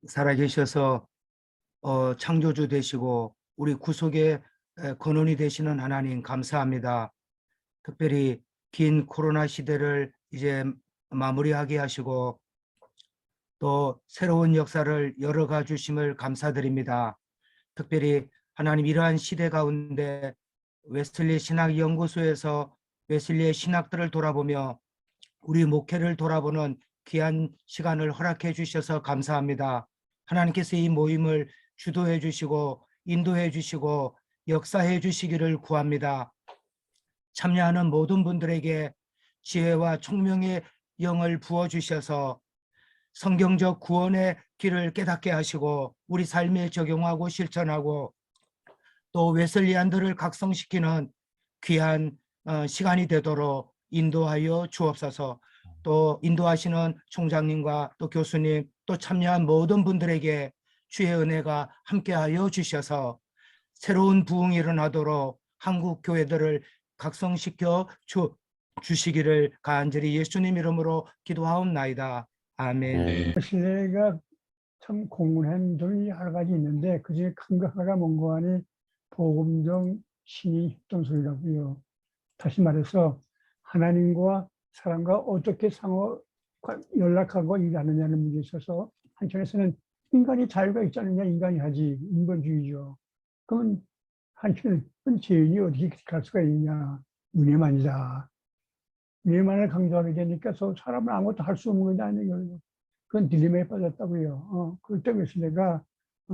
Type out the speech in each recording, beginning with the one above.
살아계셔서 창조주 되시고 우리 구속의 근원이 되시는 하나님 감사합니다. 특별히 긴 코로나 시대를 이제 마무리하게 하시고 또 새로운 역사를 열어가 주심을 감사드립니다. 특별히 하나님 이러한 시대 가운데 웨슬리 신학연구소에서 웨슬리의 신학들을 돌아보며 우리 목회를 돌아보는 귀한 시간을 허락해 주셔서 감사합니다. 하나님께서 이 모임을 주도해 주시고 인도해 주시고 역사해 주시기를 구합니다. 참여하는 모든 분들에게 지혜와 총명의 영을 부어 주셔서 성경적 구원의 길을 깨닫게 하시고 우리 삶에 적용하고 실천하고 또 웨슬리안들을 각성시키는 귀한 시간이 되도록 인도하여 주옵소서. 또 인도하시는 총장님과 또 교수님 또 참여한 모든 분들에게 주의 은혜가 함께하여 주셔서 새로운 부흥이 일어나도록 한국 교회들을 각성시켜 주시기를 간절히 예수님 이름으로 기도하옵나이다. 아멘. 웨슬리가 참 공헌한 점이 여러 가지 있는데 그중에 큰 거 하나가 뭔가 하니 복음적 신의 협동소리라고요. 다시 말해서 하나님과 사람과 어떻게 상호 연락하고 일하느냐는 문제에 있어서 한편에서는 인간이 자유가 있지 않느냐, 인간이 하지, 인본주의죠. 그러면 한편은 죄인이 어떻게 갈 수가 있냐, 은혜만이다. 은혜만을 강조하게 되니까 사람은 아무것도 할 수 없는 게 아니에요. 그건 딜레마에 빠졌다고요. 그럴 때 웨슬리가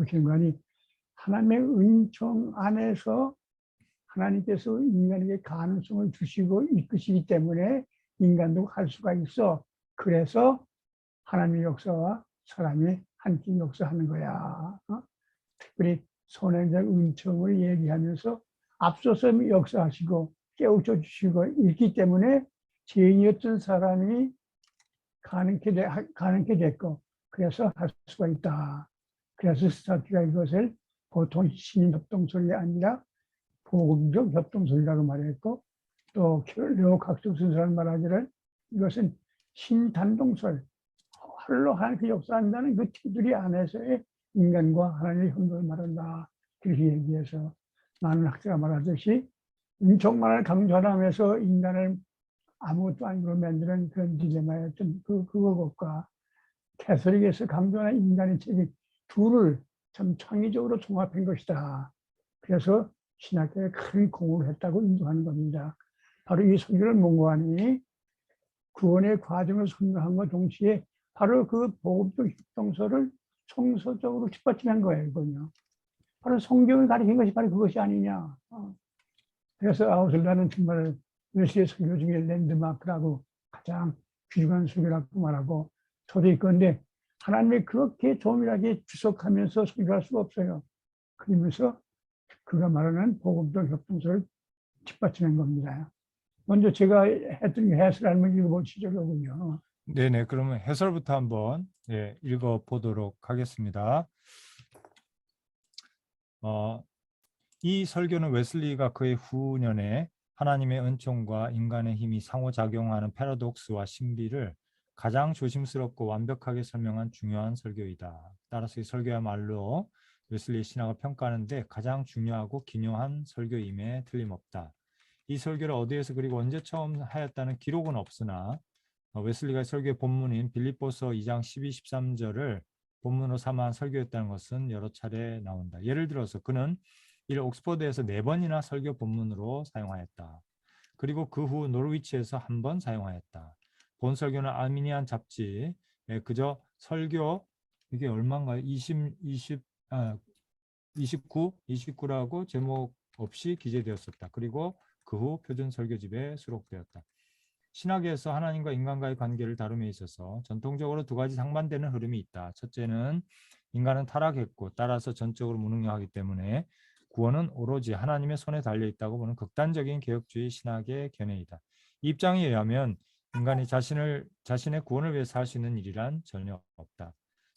경관이 하나님의 은총 안에서 하나님께서 인간에게 가능성을 주시고 이끄시기 때문에 인간도 할 수가 있어. 그래서 하나님의 역사와 사람이 함께 역사하는 거야. 특별히 선행적 은총을 얘기하면서 앞서서 역사하시고 깨우쳐 주시고 있기 때문에 죄인이었던 사람이 가능케 됐고 그래서 할 수가 있다. 그래서 스타트가 이것을 보통 신인 협동소리가 아니라 복음적 협동소리라고 말했고 또 레오 각성선사라는 말하기를 이것은 신단동설, 홀로 하나님께 역사한다는 그 테두리 안에서의 인간과 하나님의 협동을 말한다. 그렇게 얘기해서 많은 학자가 말하듯이 은총만을 강조하면서 인간을 아무것도 아니고 만드는 그런 딜레마였던 그것과 캐서릭에서 강조하는 인간의 책임 둘을 참 창의적으로 종합한 것이다. 그래서 신학교에 큰 공헌을 했다고 인정하는 겁니다. 바로 이 설교를 mongo하니 구원의 과정을 설명함과 동시에 바로 그 복음적 협동서를 총서적으로 뒷받침한 거예요. 이건요. 바로 성경을 가리킨 것이 바로 그것이 아니냐. 그래서 아우슬라는 정말 웨슬리의 설교 중에 랜드마크라고 가장 귀중한 설교라고 말하고 저도 있건데 하나님이 그렇게 조밀하게 주석하면서 설교할 수가 없어요. 그러면서 그가 말하는 복음적 협동서를 뒷받침한 겁니다. 먼저 제가 했던 해설 한번 읽어보시려고요. 네네, 그러면 해설부터 한번 읽어보도록 하겠습니다. 이 설교는 웨슬리가 그의 후년에 하나님의 은총과 인간의 힘이 상호작용하는 패러독스와 신비를 가장 조심스럽고 완벽하게 설명한 중요한 설교이다. 따라서 이 설교야말로 웨슬리의 신학을 평가하는데 가장 중요하고 기묘한 설교임에 틀림없다. 이 설교를 어디에서 그리고 언제 처음 하였다는 기록은 없으나 웨슬리가 설교의 본문인 빌립보서 2장 12, 13절을 본문으로 삼아 설교했다는 것은 여러 차례 나온다. 예를 들어서 그는 이를 옥스퍼드에서 4번이나 설교 본문으로 사용하였다. 그리고 그 후 노르위치에서 1번 사용하였다. 본 설교는 아미니안 잡지에 그저 설교 이게 얼마인가요? 29라고 제목 없이 기재되었었다. 그리고 그 후 표준 설교집에 수록되었다. 신학에서 하나님과 인간과의 관계를 다룸에 있어서 전통적으로 두 가지 상반되는 흐름이 있다. 첫째는 인간은 타락했고 따라서 전적으로 무능력하기 때문에 구원은 오로지 하나님의 손에 달려있다고 보는 극단적인 개혁주의 신학의 견해이다. 이 입장에 의하면 인간이 자신의 구원을 위해서 할 수 있는 일이란 전혀 없다.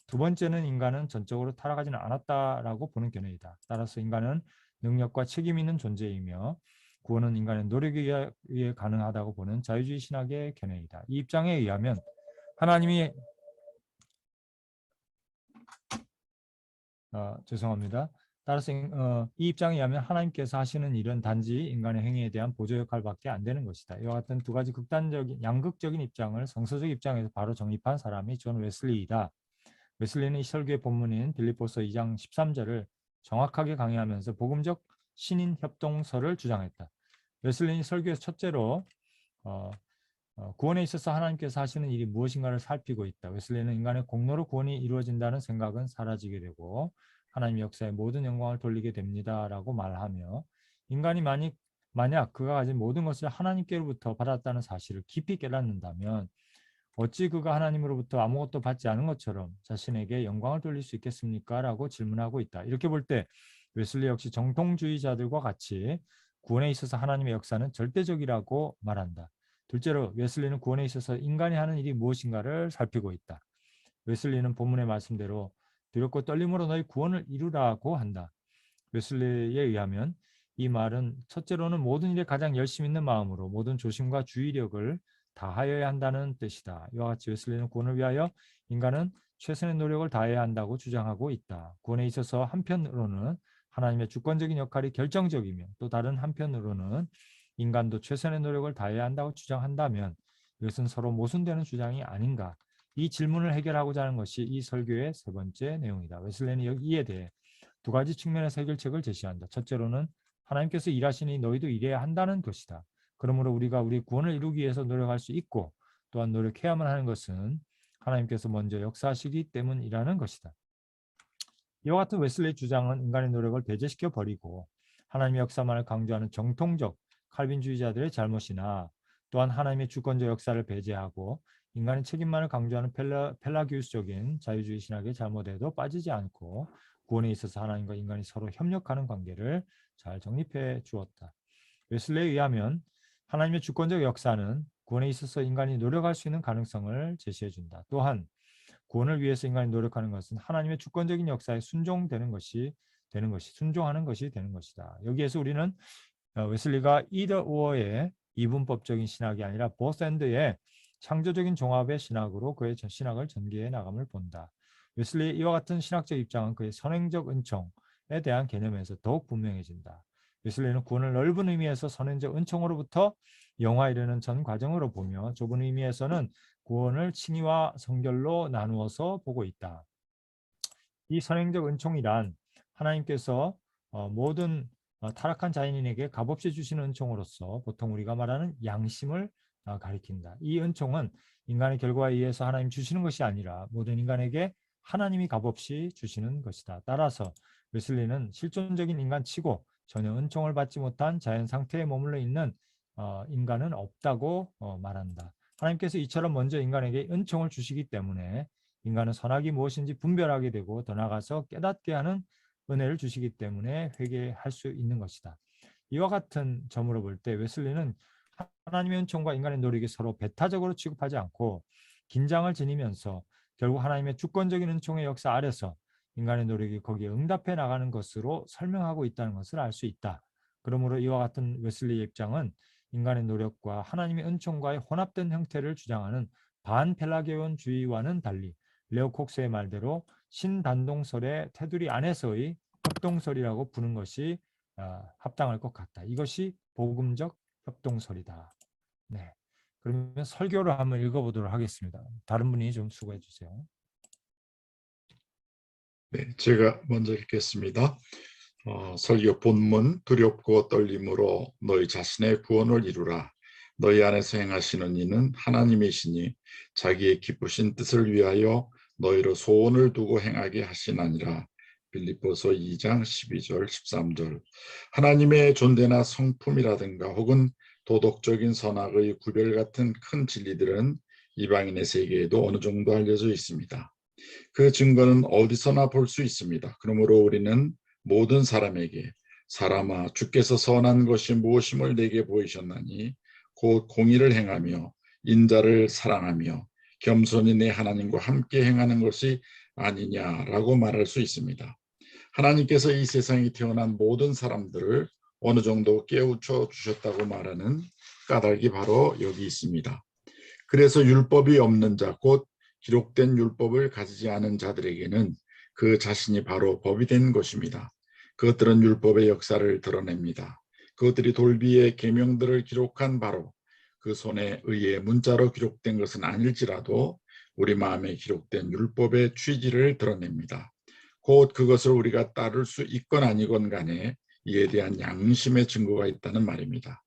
두 번째는 인간은 전적으로 타락하지는 않았다라고 보는 견해이다. 따라서 인간은 능력과 책임 있는 존재이며 구원은 인간의 노력에 의해 가능하다고 보는 자유주의 신학의 견해이다. 이 입장에 의하면 하나님이 죄송합니다. 따라서 이 입장에 의하면 하나님께서 하시는 일은 단지 인간의 행위에 대한 보조 역할밖에 안 되는 것이다. 이와 같은 두 가지 극단적인 양극적인 입장을 성서적 입장에서 바로 정립한 사람이 존 웨슬리이다. 웨슬리는 이 설교의 본문인 빌립보서 2장 13절을 정확하게 강의하면서 복음적 신인 협동설을 주장했다. 웨슬리는 설교에서 첫째로 구원에 있어서 하나님께서 하시는 일이 무엇인가를 살피고 있다. 웨슬리는 인간의 공로로 구원이 이루어진다는 생각은 사라지게 되고 하나님 역사에 모든 영광을 돌리게 됩니다라고 말하며 인간이 만약 그가 가진 모든 것을 하나님께로부터 받았다는 사실을 깊이 깨닫는다면 어찌 그가 하나님으로부터 아무것도 받지 않은 것처럼 자신에게 영광을 돌릴 수 있겠습니까? 라고 질문하고 있다. 이렇게 볼 때 웨슬리 역시 정통주의자들과 같이 구원에 있어서 하나님의 역사는 절대적이라고 말한다. 둘째로 웨슬리는 구원에 있어서 인간이 하는 일이 무엇인가를 살피고 있다. 웨슬리는 본문의 말씀대로 두렵고 떨림으로 너희 구원을 이루라고 한다. 웨슬리에 의하면 이 말은 첫째로는 모든 일에 가장 열심 있는 마음으로 모든 조심과 주의력을 다하여야 한다는 뜻이다. 이와 같이 웨슬리는 구원을 위하여 인간은 최선의 노력을 다해야 한다고 주장하고 있다. 구원에 있어서 한편으로는 하나님의 주권적인 역할이 결정적이며 또 다른 한편으로는 인간도 최선의 노력을 다해야 한다고 주장한다면 이것은 서로 모순되는 주장이 아닌가. 이 질문을 해결하고자 하는 것이 이 설교의 세 번째 내용이다. 웨슬리는 이에 대해 두 가지 측면에서 해결책을 제시한다. 첫째로는 하나님께서 일하시니 너희도 일해야 한다는 것이다. 그러므로 우리가 우리 구원을 이루기 위해서 노력할 수 있고 또한 노력해야만 하는 것은 하나님께서 먼저 역사하시기 때문이라는 것이다. 이와 같은 웨슬리의 주장은 인간의 노력을 배제시켜 버리고 하나님의 역사만을 강조하는 정통적 칼빈주의자들의 잘못이나 또한 하나님의 주권적 역사를 배제하고 인간의 책임만을 강조하는 펠라기우스적인 자유주의 신학의 잘못에도 빠지지 않고 구원에 있어서 하나님과 인간이 서로 협력하는 관계를 잘 정립해 주었다. 웨슬리에 의하면 하나님의 주권적 역사는 구원에 있어서 인간이 노력할 수 있는 가능성을 제시해 준다. 또한 구원을 위해서 인간이 노력하는 것은 하나님의 주권적인 역사에 순종하는 것이 되는 것이다. 여기에서 우리는 웨슬리가 either or의 이분법적인 신학이 아니라 both and의 창조적인 종합의 신학으로 그의 신학을 전개해 나감을 본다. 웨슬리의 이와 같은 신학적 입장은 그의 선행적 은총에 대한 개념에서 더욱 분명해진다. 웨슬리는 구원을 넓은 의미에서 선행적 은총으로부터 영화에 이르는 전 과정으로 보며 좁은 의미에서는 구원을 칭의와 성결로 나누어서 보고 있다. 이 선행적 은총이란 하나님께서 모든 타락한 자연인에게 값없이 주시는 은총으로서 보통 우리가 말하는 양심을 가리킨다. 이 은총은 인간의 결과에 의해서 하나님 주시는 것이 아니라 모든 인간에게 하나님이 값없이 주시는 것이다. 따라서 웨슬리는 실존적인 인간치고 전혀 은총을 받지 못한 자연 상태에 머물러 있는 인간은 없다고 말한다. 하나님께서 이처럼 먼저 인간에게 은총을 주시기 때문에 인간은 선악이 무엇인지 분별하게 되고 더 나아가서 깨닫게 하는 은혜를 주시기 때문에 회개할 수 있는 것이다. 이와 같은 점으로 볼 때 웨슬리는 하나님의 은총과 인간의 노력이 서로 배타적으로 취급하지 않고 긴장을 지니면서 결국 하나님의 주권적인 은총의 역사 아래서 인간의 노력이 거기에 응답해 나가는 것으로 설명하고 있다는 것을 알 수 있다. 그러므로 이와 같은 웨슬리의 입장은 인간의 노력과 하나님의 은총과의 혼합된 형태를 주장하는 반펠라기온주의와는 달리 레오 콕스의 말대로 신단동설의 테두리 안에서의 협동설이라고 부르는 것이 합당할 것 같다. 이것이 복음적 협동설이다. 네, 그러면 설교를 한번 읽어보도록 하겠습니다. 다른 분이 좀 수고해 주세요. 네, 제가 먼저 읽겠습니다. 설교 본문 두렵고 떨림으로 너희 자신의 구원을 이루라. 너희 안에서 행하시는 이는 하나님이시니 자기의 기쁘신 뜻을 위하여 너희로 소원을 두고 행하게 하시나니라. 빌립보서 2장 12절 13절. 하나님의 존재나 성품이라든가 혹은 도덕적인 선악의 구별 같은 큰 진리들은 이방인의 세계에도 어느 정도 알려져 있습니다. 그 증거는 어디서나 볼 수 있습니다. 그러므로 우리는 모든 사람에게 사람아 주께서 선한 것이 무엇임을 내게 보이셨나니 곧 공의를 행하며 인자를 사랑하며 겸손히 내 하나님과 함께 행하는 것이 아니냐라고 말할 수 있습니다. 하나님께서 이 세상에 태어난 모든 사람들을 어느 정도 깨우쳐 주셨다고 말하는 까닭이 바로 여기 있습니다. 그래서 율법이 없는 자, 곧 기록된 율법을 가지지 않은 자들에게는 그 자신이 바로 법이 된 것입니다. 그것들은 율법의 역사를 드러냅니다. 그것들이 돌비의 계명들을 기록한 바로 그 손에 의해 문자로 기록된 것은 아닐지라도 우리 마음에 기록된 율법의 취지를 드러냅니다. 곧 그것을 우리가 따를 수 있건 아니건 간에 이에 대한 양심의 증거가 있다는 말입니다.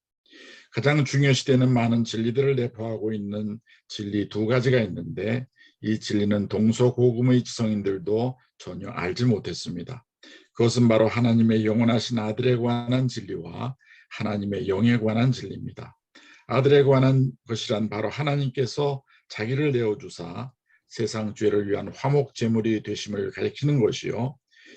가장 중요시되는 많은 진리들을 내포하고 있는 진리 두 가지가 있는데 이 진리는 동서고금의 지성인들도 전혀 알지 못했습니다. 그것은 바로 하나님의 영원하신 아들에 관한 진리와 하나님의 영에 관한 진리입니다. 아들에 관한 것이란 바로 하나님께서 자기를 내어주사 세상 죄를 위한 화목 제물이 되심을 가리키는 것이요.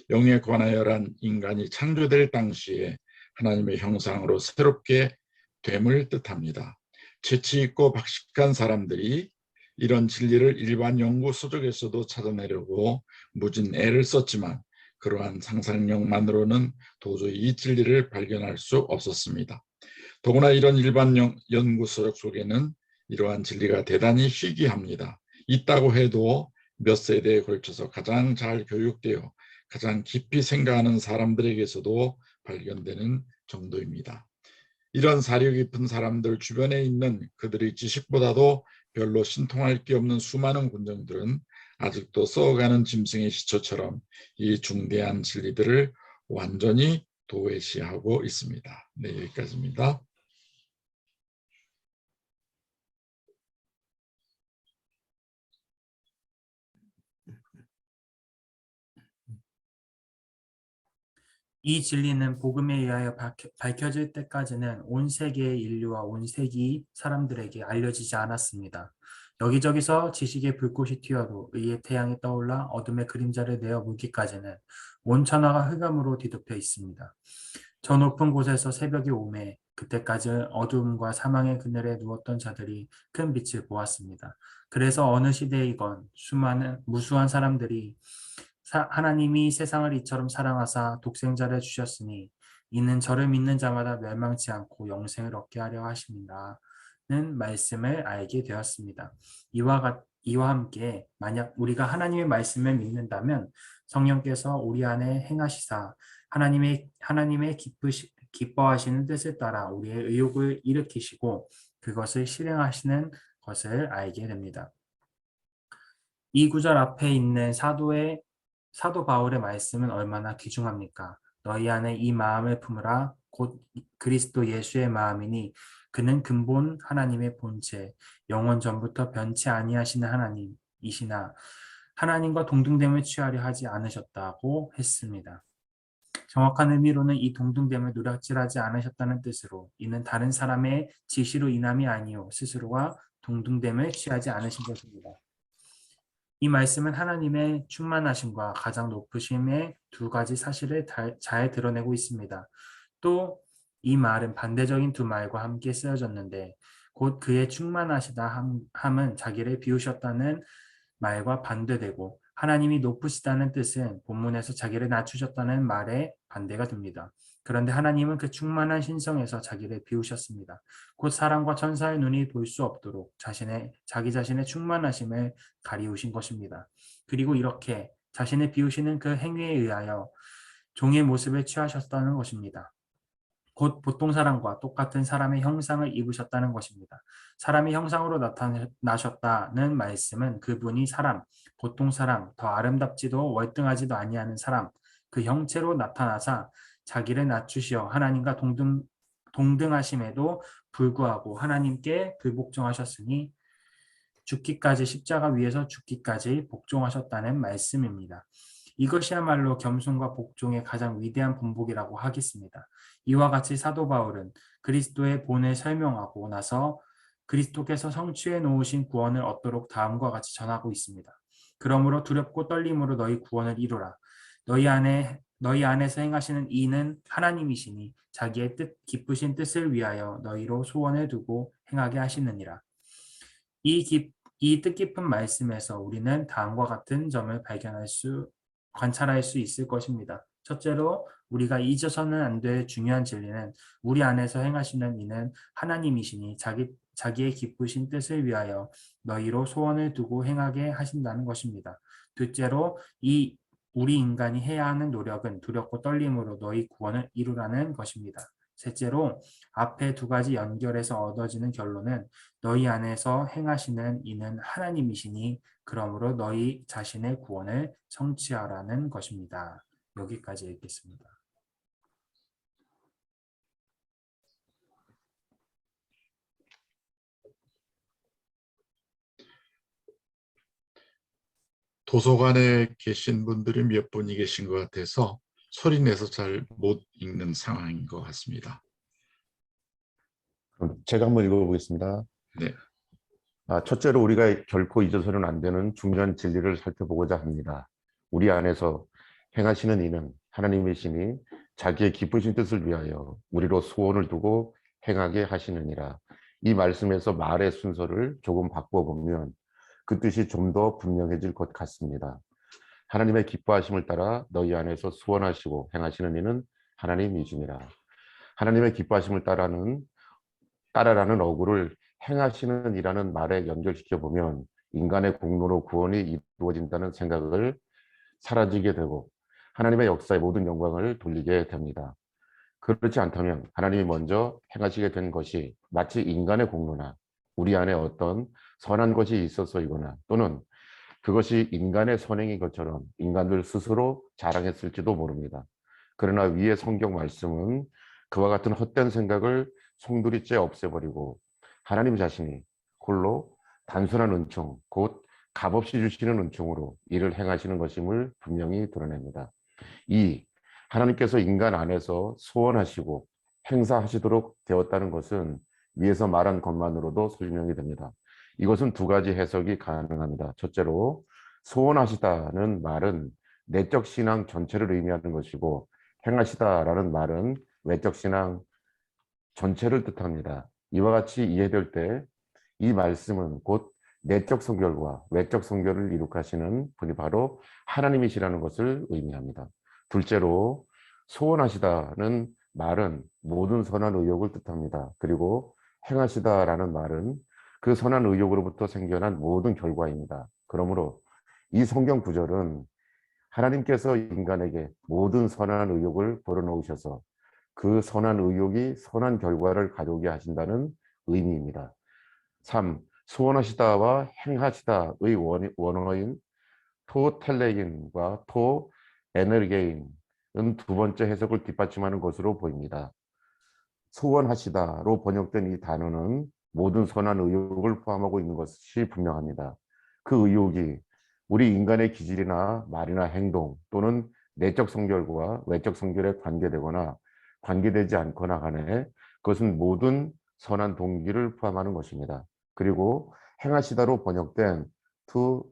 영에 관하여란 인간이 창조될 당시에 하나님의 형상으로 새롭게 됨을 뜻합니다. 재치 있고 박식한 사람들이 이런 진리를 일반 연구 서적에서도 찾아내려고 무진 애를 썼지만 그러한 상상력만으로는 도저히 이 진리를 발견할 수 없었습니다. 더구나 이런 일반 연구 서적 속에는 이러한 진리가 대단히 희귀합니다. 있다고 해도 몇 세대에 걸쳐서 가장 잘 교육되어 가장 깊이 생각하는 사람들에게서도 발견되는 정도입니다. 이런 사려 깊은 사람들 주변에 있는 그들의 지식보다도 별로 신통할 게 없는 수많은 군정들은 아직도 썩어가는 짐승의 시초처럼 이 중대한 진리들을 완전히 도외시하고 있습니다. 네, 여기까지입니다. 이 진리는 복음에 의하여 밝혀질 때까지는 온 세계의 인류와 온 세기 사람들에게 알려지지 않았습니다. 여기저기서 지식의 불꽃이 튀어도 의의 태양이 떠올라 어둠의 그림자를 내어 물기까지는 온 천하가 흑암으로 뒤덮여 있습니다. 저 높은 곳에서 새벽이 오매 그때까지 어둠과 사망의 그늘에 누웠던 자들이 큰 빛을 보았습니다. 그래서 어느 시대이건 무수한 사람들이 하나님이 세상을 이처럼 사랑하사 독생자를 주셨으니 이는 저를 믿는 자마다 멸망치 않고 영생을 얻게 하려 하십니다는 말씀을 알게 되었습니다. 이와 함께 만약 우리가 하나님의 말씀을 믿는다면 성령께서 우리 안에 행하시사 하나님의 기뻐하시는 뜻을 따라 우리의 의욕을 일으키시고 그것을 실행하시는 것을 알게 됩니다. 이 구절 앞에 있는 사도 바울의 말씀은 얼마나 귀중합니까? 너희 안에 이 마음을 품으라 곧 그리스도 예수의 마음이니 그는 근본 하나님의 본체 영원 전부터 변치 아니하시는 하나님이시나 하나님과 동등됨을 취하려 하지 않으셨다고 했습니다. 정확한 의미로는 이 동등됨을 노략질하지 않으셨다는 뜻으로 이는 다른 사람의 지시로 인함이 아니요 스스로와 동등됨을 취하지 않으신 것입니다. 이 말씀은 하나님의 충만하심과 가장 높으심의 두 가지 사실을 잘 드러내고 있습니다. 또 이 말은 반대적인 두 말과 함께 쓰여졌는데 곧 그의 충만하시다 함은 자기를 비우셨다는 말과 반대되고 하나님이 높으시다는 뜻은 본문에서 자기를 낮추셨다는 말에 반대가 됩니다. 그런데 하나님은 그 충만한 신성에서 자기를 비우셨습니다. 곧 사람과 천사의 눈이 볼 수 없도록 자기 자신의 충만하심을 가리우신 것입니다. 그리고 이렇게 자신을 비우시는 그 행위에 의하여 종의 모습을 취하셨다는 것입니다. 곧 보통 사람과 똑같은 사람의 형상을 입으셨다는 것입니다. 사람의 형상으로 나타나셨다는 말씀은 그분이 보통 사람, 더 아름답지도 월등하지도 아니하는 사람, 그 형체로 나타나사 자기를 낮추시어 하나님과 동등하심에도 불구하고 하나님께 불복종하셨으니 죽기까지 십자가 위에서 죽기까지 복종하셨다는 말씀입니다. 이것이야말로 겸손과 복종의 가장 위대한 본보기라고 하겠습니다. 이와 같이 사도 바울은 그리스도의 본을 설명하고 나서 그리스도께서 성취해 놓으신 구원을 얻도록 다음과 같이 전하고 있습니다. 그러므로 두렵고 떨림으로 너희 구원을 이루라. 너희 안에서 행하시는 이는 하나님이시니 자기의 기쁘신 뜻을 위하여 너희로 소원을 두고 행하게 하시느니라. 이 뜻깊은 말씀에서 우리는 다음과 같은 점을 관찰할 수 있을 것입니다. 첫째로 우리가 잊어서는 안 될 중요한 진리는 우리 안에서 행하시는 이는 하나님이시니 자기의 기쁘신 뜻을 위하여 너희로 소원을 두고 행하게 하신다는 것입니다. 둘째로 우리 인간이 해야 하는 노력은 두렵고 떨림으로 너희 구원을 이루라는 것입니다. 셋째로 앞에 두 가지 연결해서 얻어지는 결론은 너희 안에서 행하시는 이는 하나님이시니 그러므로 너희 자신의 구원을 성취하라는 것입니다. 여기까지 읽겠습니다. 도서관에 계신 분들이 몇 분이 계신 것 같아서 소리 내서 잘 못 읽는 상황인 것 같습니다. 그럼 제가 한번 읽어보겠습니다. 네. 첫째로 우리가 결코 잊어서는 안 되는 중요한 진리를 살펴보고자 합니다. 우리 안에서 행하시는 이는 하나님이시니 자기의 기쁘신 뜻을 위하여 우리로 소원을 두고 행하게 하시느니라. 이 말씀에서 말의 순서를 조금 바꿔보면 그 뜻이 좀 더 분명해질 것 같습니다. 하나님의 기뻐하심을 따라 너희 안에서 소원하시고 행하시는 이는 하나님이시니라. 하나님의 기뻐하심을 따라라는 어구를 행하시는 이라는 말에 연결시켜 보면 인간의 공로로 구원이 이루어진다는 생각을 사라지게 되고 하나님의 역사의 모든 영광을 돌리게 됩니다. 그렇지 않다면 하나님이 먼저 행하시게 된 것이 마치 인간의 공로나 우리 안에 어떤 선한 것이 있어서이거나 또는 그것이 인간의 선행인 것처럼 인간들 스스로 자랑했을지도 모릅니다. 그러나 위의 성경 말씀은 그와 같은 헛된 생각을 송두리째 없애버리고 하나님 자신이 홀로 단순한 은총, 곧 값없이 주시는 은총으로 이를 행하시는 것임을 분명히 드러냅니다. 하나님께서 인간 안에서 소원하시고 행사하시도록 되었다는 것은 위에서 말한 것만으로도 설명이 됩니다. 이것은 두 가지 해석이 가능합니다. 첫째로 소원하시다는 말은 내적 신앙 전체를 의미하는 것이고 행하시다라는 말은 외적 신앙 전체를 뜻합니다. 이와 같이 이해될 때 이 말씀은 곧 내적 성결과 외적 성결을 이룩하시는 분이 바로 하나님이시라는 것을 의미합니다. 둘째로 소원하시다는 말은 모든 선한 의욕을 뜻합니다. 그리고 행하시다라는 말은 그 선한 의욕으로부터 생겨난 모든 결과입니다. 그러므로 이 성경 구절은 하나님께서 인간에게 모든 선한 의욕을 불어넣으셔서 그 선한 의욕이 선한 결과를 가져오게 하신다는 의미입니다. 3. 소원하시다와 행하시다의 원어인 토텔레인과 토에너게인은 두 번째 해석을 뒷받침하는 것으로 보입니다. 소원하시다로 번역된 이 단어는 모든 선한 의욕을 포함하고 있는 것이 분명합니다. 그 의욕이 우리 인간의 기질이나 말이나 행동 또는 내적 성결과 외적 성결에 관계되거나 관계되지 않거나 간에 그것은 모든 선한 동기를 포함하는 것입니다. 그리고 행하시다로 번역된 to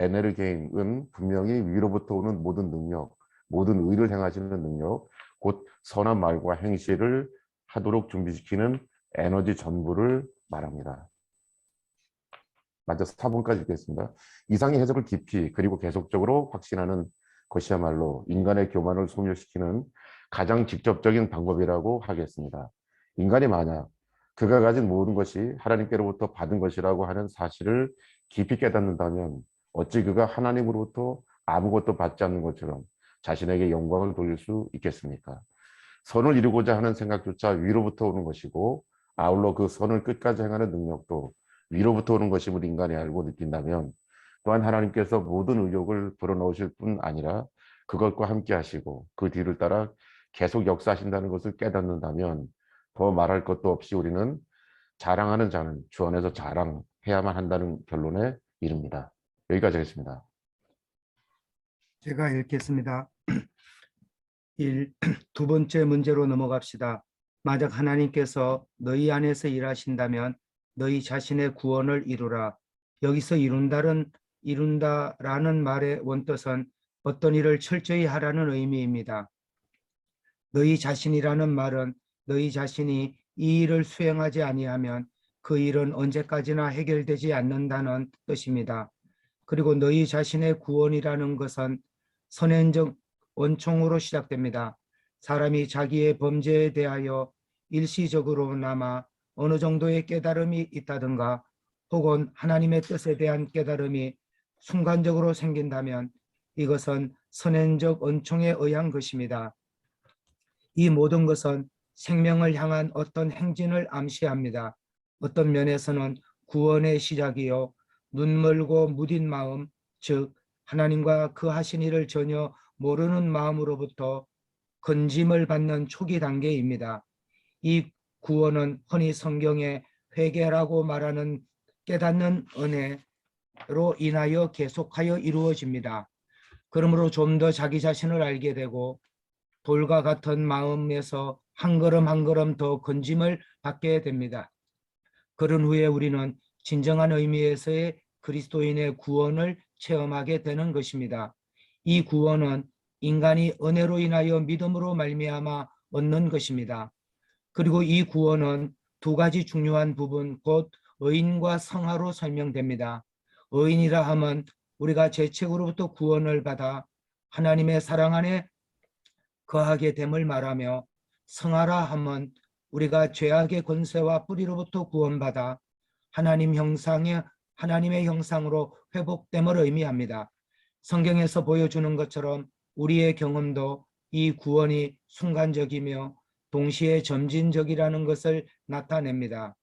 energe인은 분명히 위로부터 오는 모든 능력, 모든 의를 행하시는 능력, 곧 선한 말과 행실을 하도록 준비시키는 에너지 전부를 말합니다. 먼저 4번까지 읽겠습니다. 이상의 해석을 깊이 그리고 계속적으로 확신하는 것이야말로 인간의 교만을 소멸시키는 가장 직접적인 방법이라고 하겠습니다. 인간이 만약 그가 가진 모든 것이 하나님께로부터 받은 것이라고 하는 사실을 깊이 깨닫는다면 어찌 그가 하나님으로부터 아무것도 받지 않는 것처럼 자신에게 영광을 돌릴 수 있겠습니까? 선을 이루고자 하는 생각조차 위로부터 오는 것이고 아울러 그 선을 끝까지 행하는 능력도 위로부터 오는 것임을 인간이 알고 느낀다면 또한 하나님께서 모든 의욕을 불어넣으실 뿐 아니라 그것과 함께 하시고 그 뒤를 따라 계속 역사하신다는 것을 깨닫는다면 더 말할 것도 없이 우리는 자랑하는 자는 주 안에서 자랑해야만 한다는 결론에 이릅니다. 여기까지 하겠습니다. 제가 읽겠습니다. 두 번째 문제로 넘어갑시다. 만약 하나님께서 너희 안에서 일하신다면 너희 자신의 구원을 이루라. 여기서 이룬다라는 말의 원뜻은 어떤 일을 철저히 하라는 의미입니다. 너희 자신이라는 말은 너희 자신이 이 일을 수행하지 아니하면 그 일은 언제까지나 해결되지 않는다는 뜻입니다. 그리고 너희 자신의 구원이라는 것은 선행적 원총으로 시작됩니다. 사람이 자기의 범죄에 대하여 일시적으로나마 어느 정도의 깨달음이 있다든가 혹은 하나님의 뜻에 대한 깨달음이 순간적으로 생긴다면 이것은 선행적 은총에 의한 것입니다. 이 모든 것은 생명을 향한 어떤 행진을 암시합니다. 어떤 면에서는 구원의 시작이요 눈멀고 무딘 마음, 즉 하나님과 그 하신 일을 전혀 모르는 마음으로부터 건짐을 받는 초기 단계입니다. 이 구원은 흔히 성경에 회개라고 말하는 깨닫는 은혜로 인하여 계속하여 이루어집니다. 그러므로 좀 더 자기 자신을 알게 되고 돌과 같은 마음에서 한 걸음 한 걸음 더 건짐을 받게 됩니다. 그런 후에 우리는 진정한 의미에서의 그리스도인의 구원을 체험하게 되는 것입니다. 이 구원은 인간이 은혜로 인하여 믿음으로 말미암아 얻는 것입니다. 그리고 이 구원은 두 가지 중요한 부분, 곧 의인과 성화로 설명됩니다. 의인이라 함은 우리가 죄책으로부터 구원을 받아 하나님의 사랑 안에 거하게 됨을 말하며, 성화라 함은 우리가 죄악의 권세와 뿌리로부터 구원받아 하나님의 형상으로 회복됨을 의미합니다. 성경에서 보여주는 것처럼 우리의 경험도 이 구원이 순간적이며 동시에 점진적이라는 것을 나타냅니다.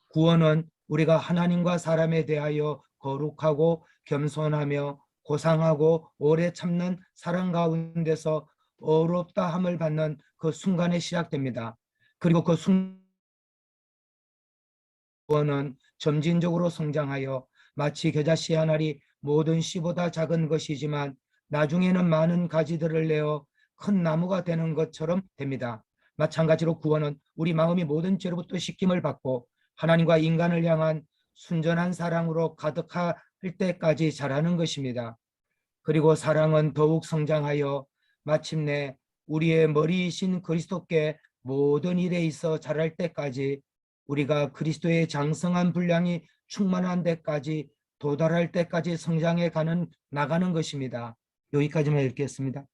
구원은 우리가 하나님과 사람에 대하여 거룩하고 겸손하며 고상하고 오래 참는 사랑 가운데서 어렵다 함을 받는 그 순간에 시작됩니다. 그리고 그 구원은 점진적으로 성장하여 마치 겨자씨 한 알이 모든 씨보다 작은 것이지만 나중에는 많은 가지들을 내어 큰 나무가 되는 것처럼 됩니다. 마찬가지로 구원은 우리 마음이 모든 죄로부터 씻김을 받고 하나님과 인간을 향한 순전한 사랑으로 가득할 때까지 자라는 것입니다. 그리고 사랑은 더욱 성장하여 마침내 우리의 머리이신 그리스도께 모든 일에 있어 자랄 때까지, 우리가 그리스도의 장성한 분량이 충만한 데까지 도달할 때까지 성장해 나가는 것입니다. 여기까지만 읽겠습니다.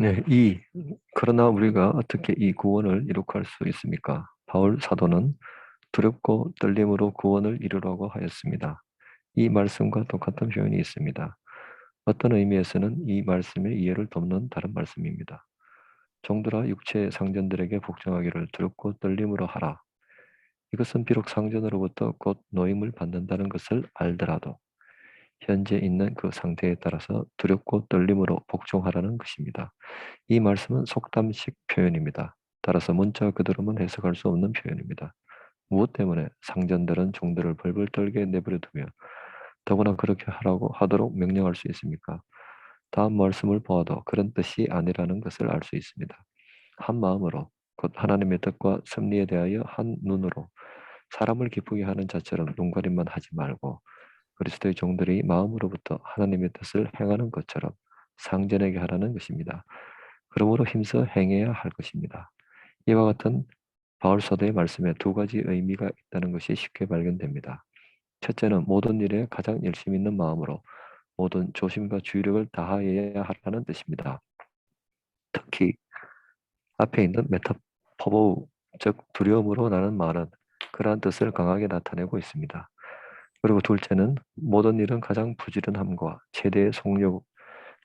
네, 그러나 우리가 어떻게 이 구원을 이룩할 수 있습니까? 바울 사도는 두렵고 떨림으로 구원을 이루라고 하였습니다. 이 말씀과 똑같은 표현이 있습니다. 어떤 의미에서는 이 말씀의 이해를 돕는 다른 말씀입니다. 종들아 육체의 상전들에게 복종하기를 두렵고 떨림으로 하라. 이것은 비록 상전으로부터 곧 노임을 받는다는 것을 알더라도 현재 있는 그 상태에 따라서 두렵고 떨림으로 복종하라는 것입니다. 이 말씀은 속담식 표현입니다. 따라서 문자 그대로만 해석할 수 없는 표현입니다. 무엇 때문에 상전들은 종들을 벌벌 떨게 내버려두며 더구나 그렇게 하도록 명령할 수 있습니까? 다음 말씀을 보아도 그런 뜻이 아니라는 것을 알 수 있습니다. 한 마음으로, 곧 하나님의 뜻과 섭리에 대하여 한 눈으로 사람을 기쁘게 하는 자처럼 눈가림만 하지 말고 그리스도의 종들이 마음으로부터 하나님의 뜻을 행하는 것처럼 상전에게 하라는 것입니다. 그러므로 힘써 행해야 할 것입니다. 이와 같은 바울 사도의 말씀에 두 가지 의미가 있다는 것이 쉽게 발견됩니다. 첫째는 모든 일에 가장 열심 있는 마음으로 모든 조심과 주의력을 다하여야 하라는 뜻입니다. 특히 앞에 있는 메타포보우, 즉 두려움으로 나는 말은 그러한 뜻을 강하게 나타내고 있습니다. 그리고 둘째는 모든 일은 가장 부지런함과 최대의 속력,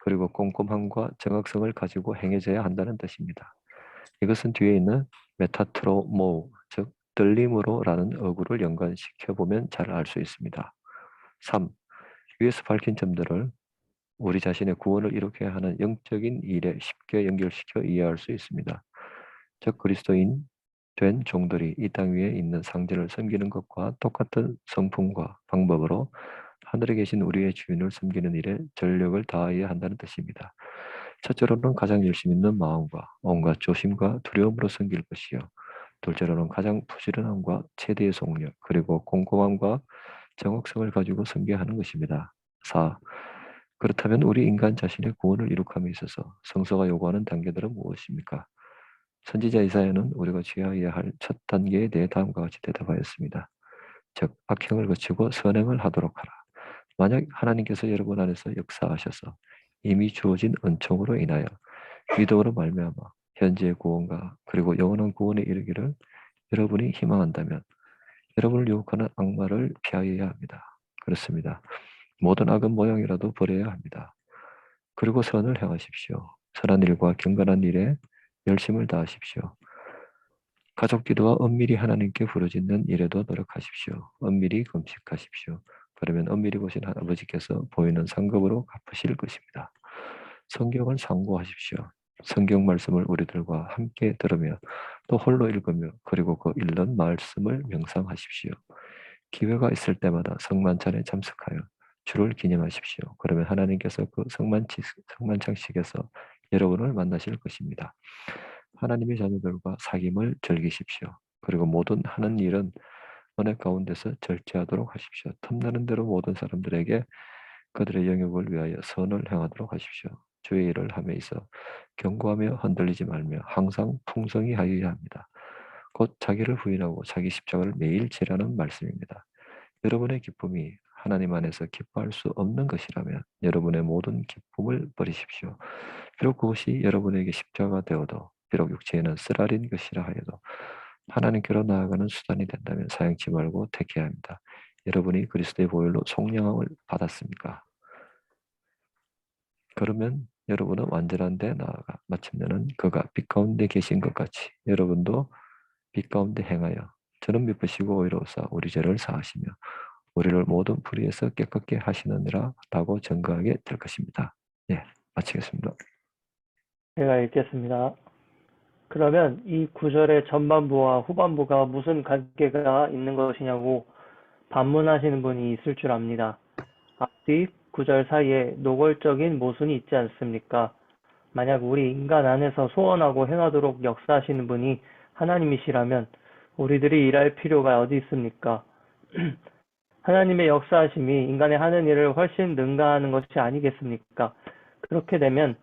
그리고 꼼꼼함과 정확성을 가지고 행해져야 한다는 뜻입니다. 이것은 뒤에 있는 메타트로모우, 즉 떨림으로라는 어구를 연관시켜보면 잘 알 수 있습니다. 3. 위에서 밝힌 점들을 우리 자신의 구원을 이루게 하는 영적인 일에 쉽게 연결시켜 이해할 수 있습니다. 즉 그리스도인 된 종들이 이 땅 위에 있는 상전을 섬기는 것과 똑같은 성품과 방법으로 하늘에 계신 우리의 주인을 섬기는 일에 전력을 다해야 한다는 뜻입니다. 첫째로는 가장 열심 있는 마음과 온갖 조심과 두려움으로 섬길 것이요, 둘째로는 가장 부지런함과 최대의 속력, 그리고 꼼꼼함과 정확성을 가지고 섬겨야 하는 것입니다. 4. 그렇다면 우리 인간 자신의 구원을 이룩함에 있어서 성서가 요구하는 단계들은 무엇입니까? 선지자 이사야는 우리가 취하여야 할 첫 단계에 대해 다음과 같이 대답하였습니다. 즉 악행을 거치고 선행을 하도록 하라. 만약 하나님께서 여러분 안에서 역사하셔서 이미 주어진 은총으로 인하여 믿음으로 말미암아 현재의 구원과 그리고 영원한 구원에 이르기를 여러분이 희망한다면 여러분을 유혹하는 악마를 피하여야 합니다. 그렇습니다. 모든 악은 모양이라도 버려야 합니다. 그리고 선을 행하십시오. 선한 일과 경건한 일에 열심을 다하십시오. 가족 기도와 엄밀히 하나님께 부르짖는 일에도 노력하십시오. 엄밀히 금식하십시오. 그러면 엄밀히 보신 아버지께서 보이는 상급으로 갚으실 것입니다. 성경을 상고하십시오. 성경 말씀을 우리들과 함께 들으며 또 홀로 읽으며 그리고 그 읽는 말씀을 명상하십시오. 기회가 있을 때마다 성만찬에 참석하여 주를 기념하십시오. 그러면 하나님께서 그 성만찬식에서 여러분을 만나실 것입니다. 하나님의 자녀들과 사귐을 즐기십시오. 그리고 모든 하는 일은 은혜 가운데서 절제하도록 하십시오. 틈나는 대로 모든 사람들에게 그들의 영역을 위하여 선을 행하도록 하십시오. 주의 일을 함에 있어 견고하며 흔들리지 말며 항상 풍성히 하여야 합니다. 곧 자기를 부인하고 자기 십자가를 매일 지라는 말씀입니다. 여러분의 기쁨이 하나님 안에서 기뻐할 수 없는 것이라면 여러분의 모든 기쁨을 버리십시오. 비록 그것이 여러분에게 십자가가 되어도 비록 육체에는 쓰라린 것이라 하여도 하나님께로 나아가는 수단이 된다면 사용치 말고 택해야 합니다. 여러분이 그리스도의 보혈로 속량함을 받았습니까? 그러면 여러분은 완전한 데 나아가 마침내는 그가 빛 가운데 계신 것 같이 여러분도 빛 가운데 행하여 저는 미쁘시고 오히로사 우리 죄를 사하시며 우리를 모든 불의에서 깨끗게 하시느니라 라고 증거하게 될 것입니다. 예, 마치겠습니다. 제가 읽겠습니다. 그러면 이 구절의 전반부와 후반부가 무슨 관계가 있는 것이냐고 반문하시는 분이 있을 줄 압니다. 앞뒤 구절 사이에 노골적인 모순이 있지 않습니까? 만약 우리 인간 안에서 소원하고 행하도록 역사하시는 분이 하나님이시라면 우리들이 일할 필요가 어디 있습니까? 하나님의 역사하심이 인간의 하는 일을 훨씬 능가하는 것이 아니겠습니까? 그렇게 되면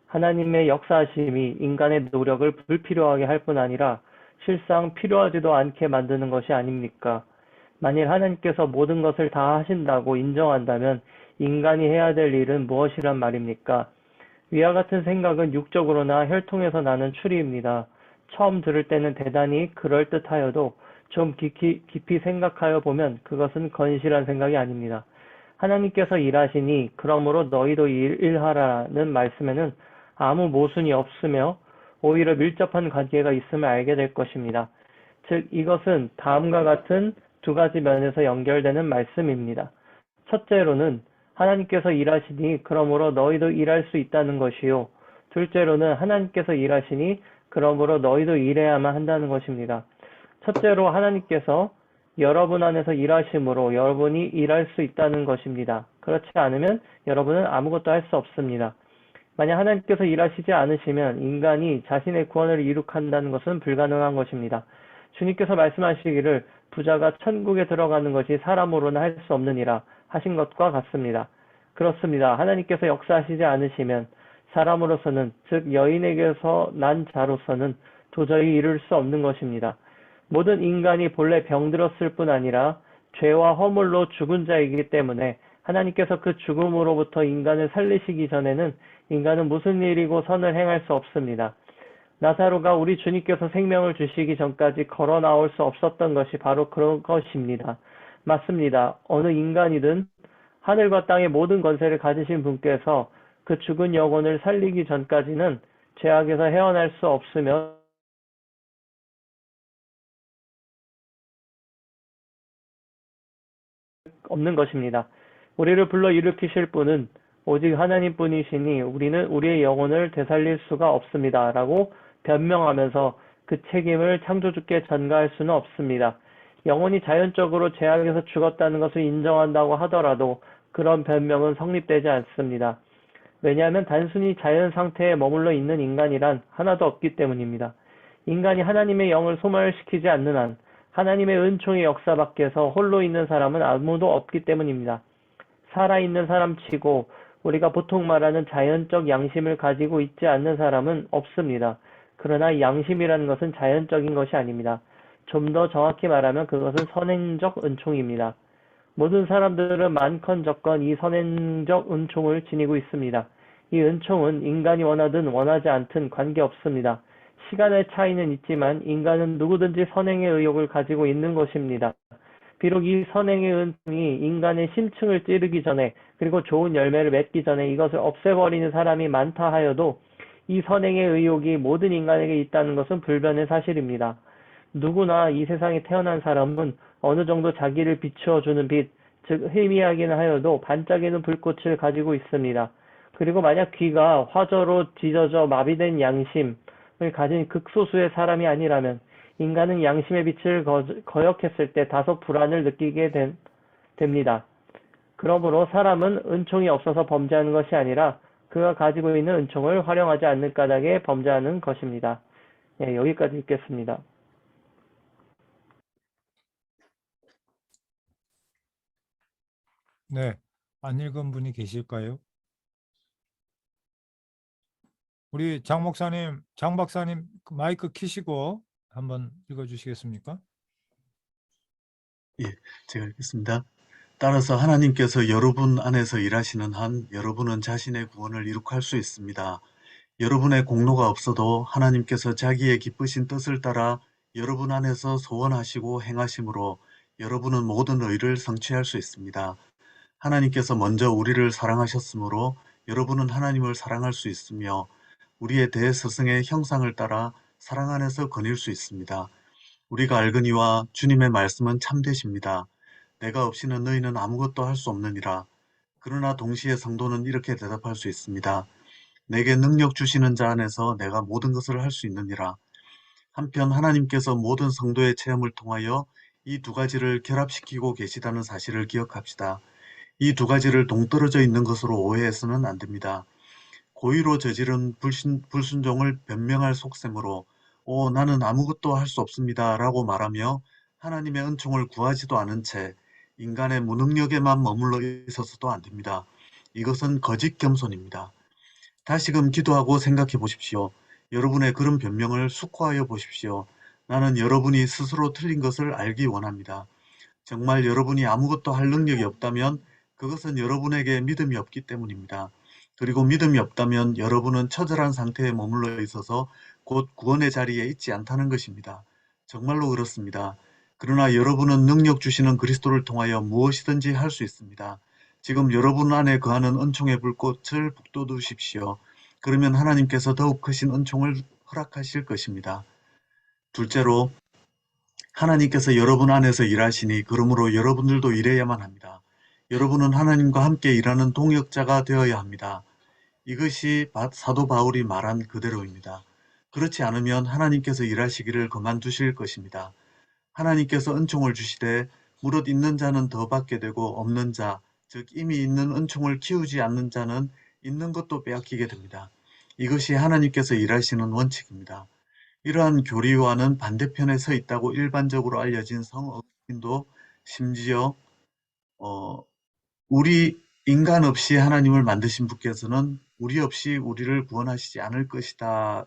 하나님의 역사하심이 인간의 노력을 불필요하게 할 뿐 아니라 실상 필요하지도 않게 만드는 것이 아닙니까? 만일 하나님께서 모든 것을 다 하신다고 인정한다면 인간이 해야 될 일은 무엇이란 말입니까? 위와 같은 생각은 육적으로나 혈통에서 나는 추리입니다. 처음 들을 때는 대단히 그럴듯하여도 좀 깊이 생각하여 보면 그것은 건실한 생각이 아닙니다. 하나님께서 일하시니 그러므로 너희도 일하라는 말씀에는 아무 모순이 없으며 오히려 밀접한 관계가 있음을 알게 될 것입니다. 즉 이것은 다음과 같은 두 가지 면에서 연결되는 말씀입니다. 첫째로는 하나님께서 일하시니 그러므로 너희도 일할 수 있다는 것이요. 둘째로는 하나님께서 일하시니 그러므로 너희도 일해야만 한다는 것입니다. 첫째로 하나님께서 여러분 안에서 일하심으로 여러분이 일할 수 있다는 것입니다. 그렇지 않으면 여러분은 아무것도 할 수 없습니다. 만약 하나님께서 일하시지 않으시면 인간이 자신의 구원을 이룩한다는 것은 불가능한 것입니다. 주님께서 말씀하시기를 부자가 천국에 들어가는 것이 사람으로는 할 수 없느니라 하신 것과 같습니다. 그렇습니다. 하나님께서 역사하시지 않으시면 사람으로서는 즉 여인에게서 난 자로서는 도저히 이룰 수 없는 것입니다. 모든 인간이 본래 병들었을 뿐 아니라 죄와 허물로 죽은 자이기 때문에 하나님께서 그 죽음으로부터 인간을 살리시기 전에는 인간은 무슨 일이고 선을 행할 수 없습니다. 나사로가 우리 주님께서 생명을 주시기 전까지 걸어 나올 수 없었던 것이 바로 그런 것입니다. 맞습니다. 어느 인간이든 하늘과 땅의 모든 권세를 가지신 분께서 그 죽은 영혼을 살리기 전까지는 죄악에서 헤어날 수 없으며 없는 것입니다. 우리를 불러 일으키실 분은 오직 하나님뿐이시니 우리는 우리의 영혼을 되살릴 수가 없습니다. 라고 변명하면서 그 책임을 창조주께 전가할 수는 없습니다. 영혼이 자연적으로 죄악에서 죽었다는 것을 인정한다고 하더라도 그런 변명은 성립되지 않습니다. 왜냐하면 단순히 자연 상태에 머물러 있는 인간이란 하나도 없기 때문입니다. 인간이 하나님의 영을 소멸시키지 않는 한 하나님의 은총의 역사 밖에서 홀로 있는 사람은 아무도 없기 때문입니다. 살아있는 사람치고 우리가 보통 말하는 자연적 양심을 가지고 있지 않는 사람은 없습니다. 그러나 양심이라는 것은 자연적인 것이 아닙니다. 좀 더 정확히 말하면 그것은 선행적 은총입니다. 모든 사람들은 많건적건 이 선행적 은총을 지니고 있습니다. 이 은총은 인간이 원하든 원하지 않든 관계없습니다. 시간의 차이는 있지만 인간은 누구든지 선행의 의욕을 가지고 있는 것입니다. 비록 이 선행의 은총이 인간의 심층을 찌르기 전에 그리고 좋은 열매를 맺기 전에 이것을 없애버리는 사람이 많다 하여도 이 선행의 의욕이 모든 인간에게 있다는 것은 불변의 사실입니다. 누구나 이 세상에 태어난 사람은 어느 정도 자기를 비추어주는 빛, 즉 희미하긴 하여도 반짝이는 불꽃을 가지고 있습니다. 그리고 만약 귀가 화저로 뒤져져 마비된 양심을 가진 극소수의 사람이 아니라면 인간은 양심의 빛을 거역했을 때 다소 불안을 느끼게 됩니다. 그러므로 사람은 은총이 없어서 범죄하는 것이 아니라 그가 가지고 있는 은총을 활용하지 않는 까닭에 범죄하는 것입니다. 예, 여기까지 읽겠습니다. 네, 안 읽은 분이 계실까요? 우리 장 목사님, 장 박사님 그 마이크 켜시고 한번 읽어주시겠습니까? 제가 읽겠습니다. 따라서 하나님께서 여러분 안에서 일하시는 한 여러분은 자신의 구원을 이룩할 수 있습니다. 여러분의 공로가 없어도 하나님께서 자기의 기쁘신 뜻을 따라 여러분 안에서 소원하시고 행하심으로 여러분은 모든 의를 성취할 수 있습니다. 하나님께서 먼저 우리를 사랑하셨으므로 여러분은 하나님을 사랑할 수 있으며 우리의 대스승의 형상을 따라 사랑 안에서 거닐 수 있습니다. 우리가 알거니와 주님의 말씀은 참되십니다. 내가 없이는 너희는 아무것도 할 수 없느니라. 그러나 동시에 성도는 이렇게 대답할 수 있습니다. 내게 능력 주시는 자 안에서 내가 모든 것을 할 수 있느니라. 한편 하나님께서 모든 성도의 체험을 통하여 이 두 가지를 결합시키고 계시다는 사실을 기억합시다. 이 두 가지를 동떨어져 있는 것으로 오해해서는 안 됩니다. 고의로 저지른 불순종을 변명할 속셈으로 나는 아무것도 할 수 없습니다 라고 말하며 하나님의 은총을 구하지도 않은 채 인간의 무능력에만 머물러 있어서도 안 됩니다. 이것은 거짓 겸손입니다. 다시금 기도하고 생각해 보십시오. 여러분의 그런 변명을 숙고하여 보십시오. 나는 여러분이 스스로 틀린 것을 알기 원합니다. 정말 여러분이 아무것도 할 능력이 없다면 그것은 여러분에게 믿음이 없기 때문입니다. 그리고 믿음이 없다면 여러분은 처절한 상태에 머물러 있어서 곧 구원의 자리에 있지 않다는 것입니다. 정말로 그렇습니다. 그러나 여러분은 능력 주시는 그리스도를 통하여 무엇이든지 할 수 있습니다. 지금 여러분 안에 거하는 은총의 불꽃을 북돋우십시오. 그러면 하나님께서 더욱 크신 은총을 허락하실 것입니다. 둘째로, 하나님께서 여러분 안에서 일하시니 그러므로 여러분들도 일해야만 합니다. 여러분은 하나님과 함께 일하는 동역자가 되어야 합니다. 이것이 사도 바울이 말한 그대로입니다. 그렇지 않으면 하나님께서 일하시기를 그만두실 것입니다. 하나님께서 은총을 주시되 무릇 있는 자는 더 받게 되고 없는 자, 즉 이미 있는 은총을 키우지 않는 자는 있는 것도 빼앗기게 됩니다. 이것이 하나님께서 일하시는 원칙입니다. 이러한 교리와는 반대편에 서 있다고 일반적으로 알려진 성어민도 심지어 우리 인간 없이 하나님을 만드신 분께서는 우리 없이 우리를 구원하시지 않을 것이다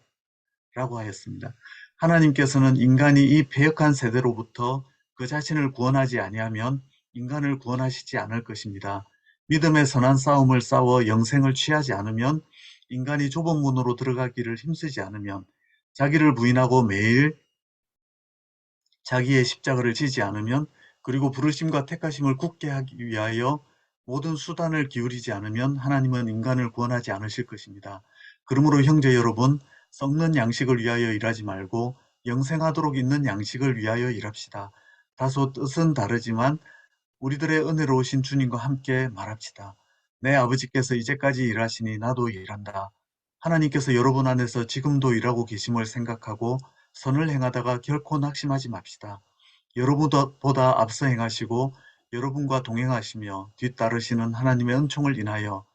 라고 하였습니다. 하나님께서는 인간이 이 패역한 세대로부터 그 자신을 구원하지 아니하면 인간을 구원하시지 않을 것입니다. 믿음의 선한 싸움을 싸워 영생을 취하지 않으면 인간이 좁은 문으로 들어가기를 힘쓰지 않으면 자기를 부인하고 매일 자기의 십자가를 지지 않으면 그리고 부르심과 택하심을 굳게 하기 위하여 모든 수단을 기울이지 않으면 하나님은 인간을 구원하지 않으실 것입니다. 그러므로 형제 여러분, 썩는 양식을 위하여 일하지 말고 영생하도록 있는 양식을 위하여 일합시다. 다소 뜻은 다르지만 우리들의 은혜로우신 주님과 함께 말합시다. 내 아버지께서 이제까지 일하시니 나도 일한다. 하나님께서 여러분 안에서 지금도 일하고 계심을 생각하고 선을 행하다가 결코 낙심하지 맙시다. 여러분보다 앞서 행하시고 여러분과 동행하시며 뒤따르시는 하나님의 은총을 인하여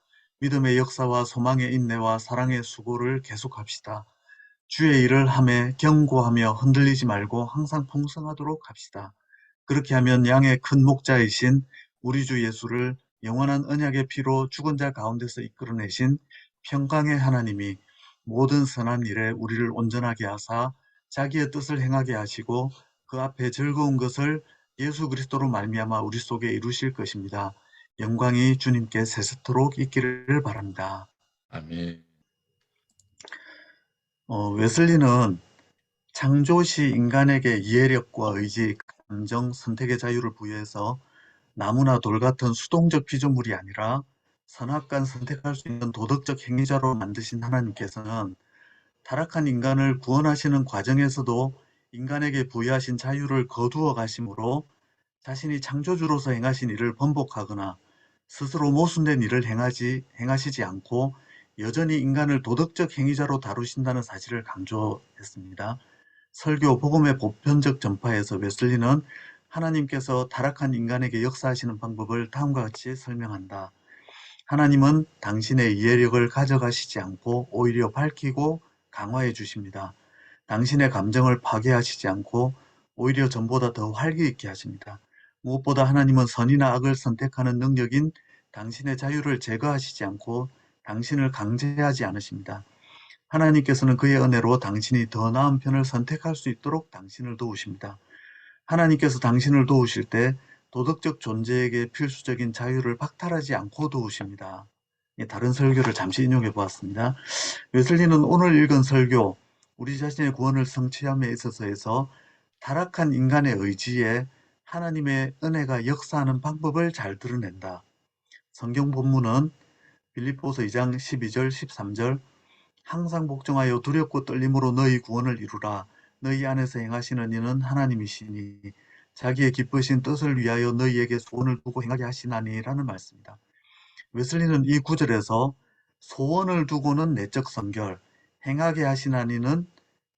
믿음의 역사와 소망의 인내와 사랑의 수고를 계속합시다. 주의 일을 하며 경고하며 흔들리지 말고 항상 풍성하도록 합시다. 그렇게 하면 양의 큰 목자이신 우리 주 예수를 영원한 언약의 피로 죽은 자 가운데서 이끌어내신 평강의 하나님이 모든 선한 일에 우리를 온전하게 하사 자기의 뜻을 행하게 하시고 그 앞에 즐거운 것을 예수 그리스도로 말미암아 우리 속에 이루실 것입니다. 영광이 주님께 세세토록 있기를 바랍니다. 아멘. 웨슬리는 창조시 인간에게 이해력과 의지, 감정, 선택의 자유를 부여해서 나무나 돌 같은 수동적 피조물이 아니라 선악간 선택할 수 있는 도덕적 행위자로 만드신 하나님께서는 타락한 인간을 구원하시는 과정에서도 인간에게 부여하신 자유를 거두어 가심으로 자신이 창조주로서 행하신 일을 번복하거나 스스로 모순된 일을 행하시지 않고 여전히 인간을 도덕적 행위자로 다루신다는 사실을 강조했습니다. 설교 복음의 보편적 전파에서 웨슬리는 하나님께서 타락한 인간에게 역사하시는 방법을 다음과 같이 설명한다. 하나님은 당신의 이해력을 가져가시지 않고 오히려 밝히고 강화해 주십니다. 당신의 감정을 파괴하시지 않고 오히려 전보다 더 활기 있게 하십니다. 무엇보다 하나님은 선이나 악을 선택하는 능력인 당신의 자유를 제거하시지 않고 당신을 강제하지 않으십니다. 하나님께서는 그의 은혜로 당신이 더 나은 편을 선택할 수 있도록 당신을 도우십니다. 하나님께서 당신을 도우실 때 도덕적 존재에게 필수적인 자유를 박탈하지 않고 도우십니다. 다른 설교를 잠시 인용해 보았습니다. 웨슬리는 오늘 읽은 설교, 우리 자신의 구원을 성취함에 있어서에서 타락한 인간의 의지에 하나님의 은혜가 역사하는 방법을 잘 드러낸다. 성경 본문은 빌립보서 2장 12절 13절 항상 복종하여 두렵고 떨림으로 너희 구원을 이루라. 너희 안에서 행하시는 이는 하나님이시니 자기의 기쁘신 뜻을 위하여 너희에게 소원을 두고 행하게 하시나니라는 말씀입니다. 웨슬리는 이 구절에서 소원을 두고는 내적 성결, 행하게 하시나니는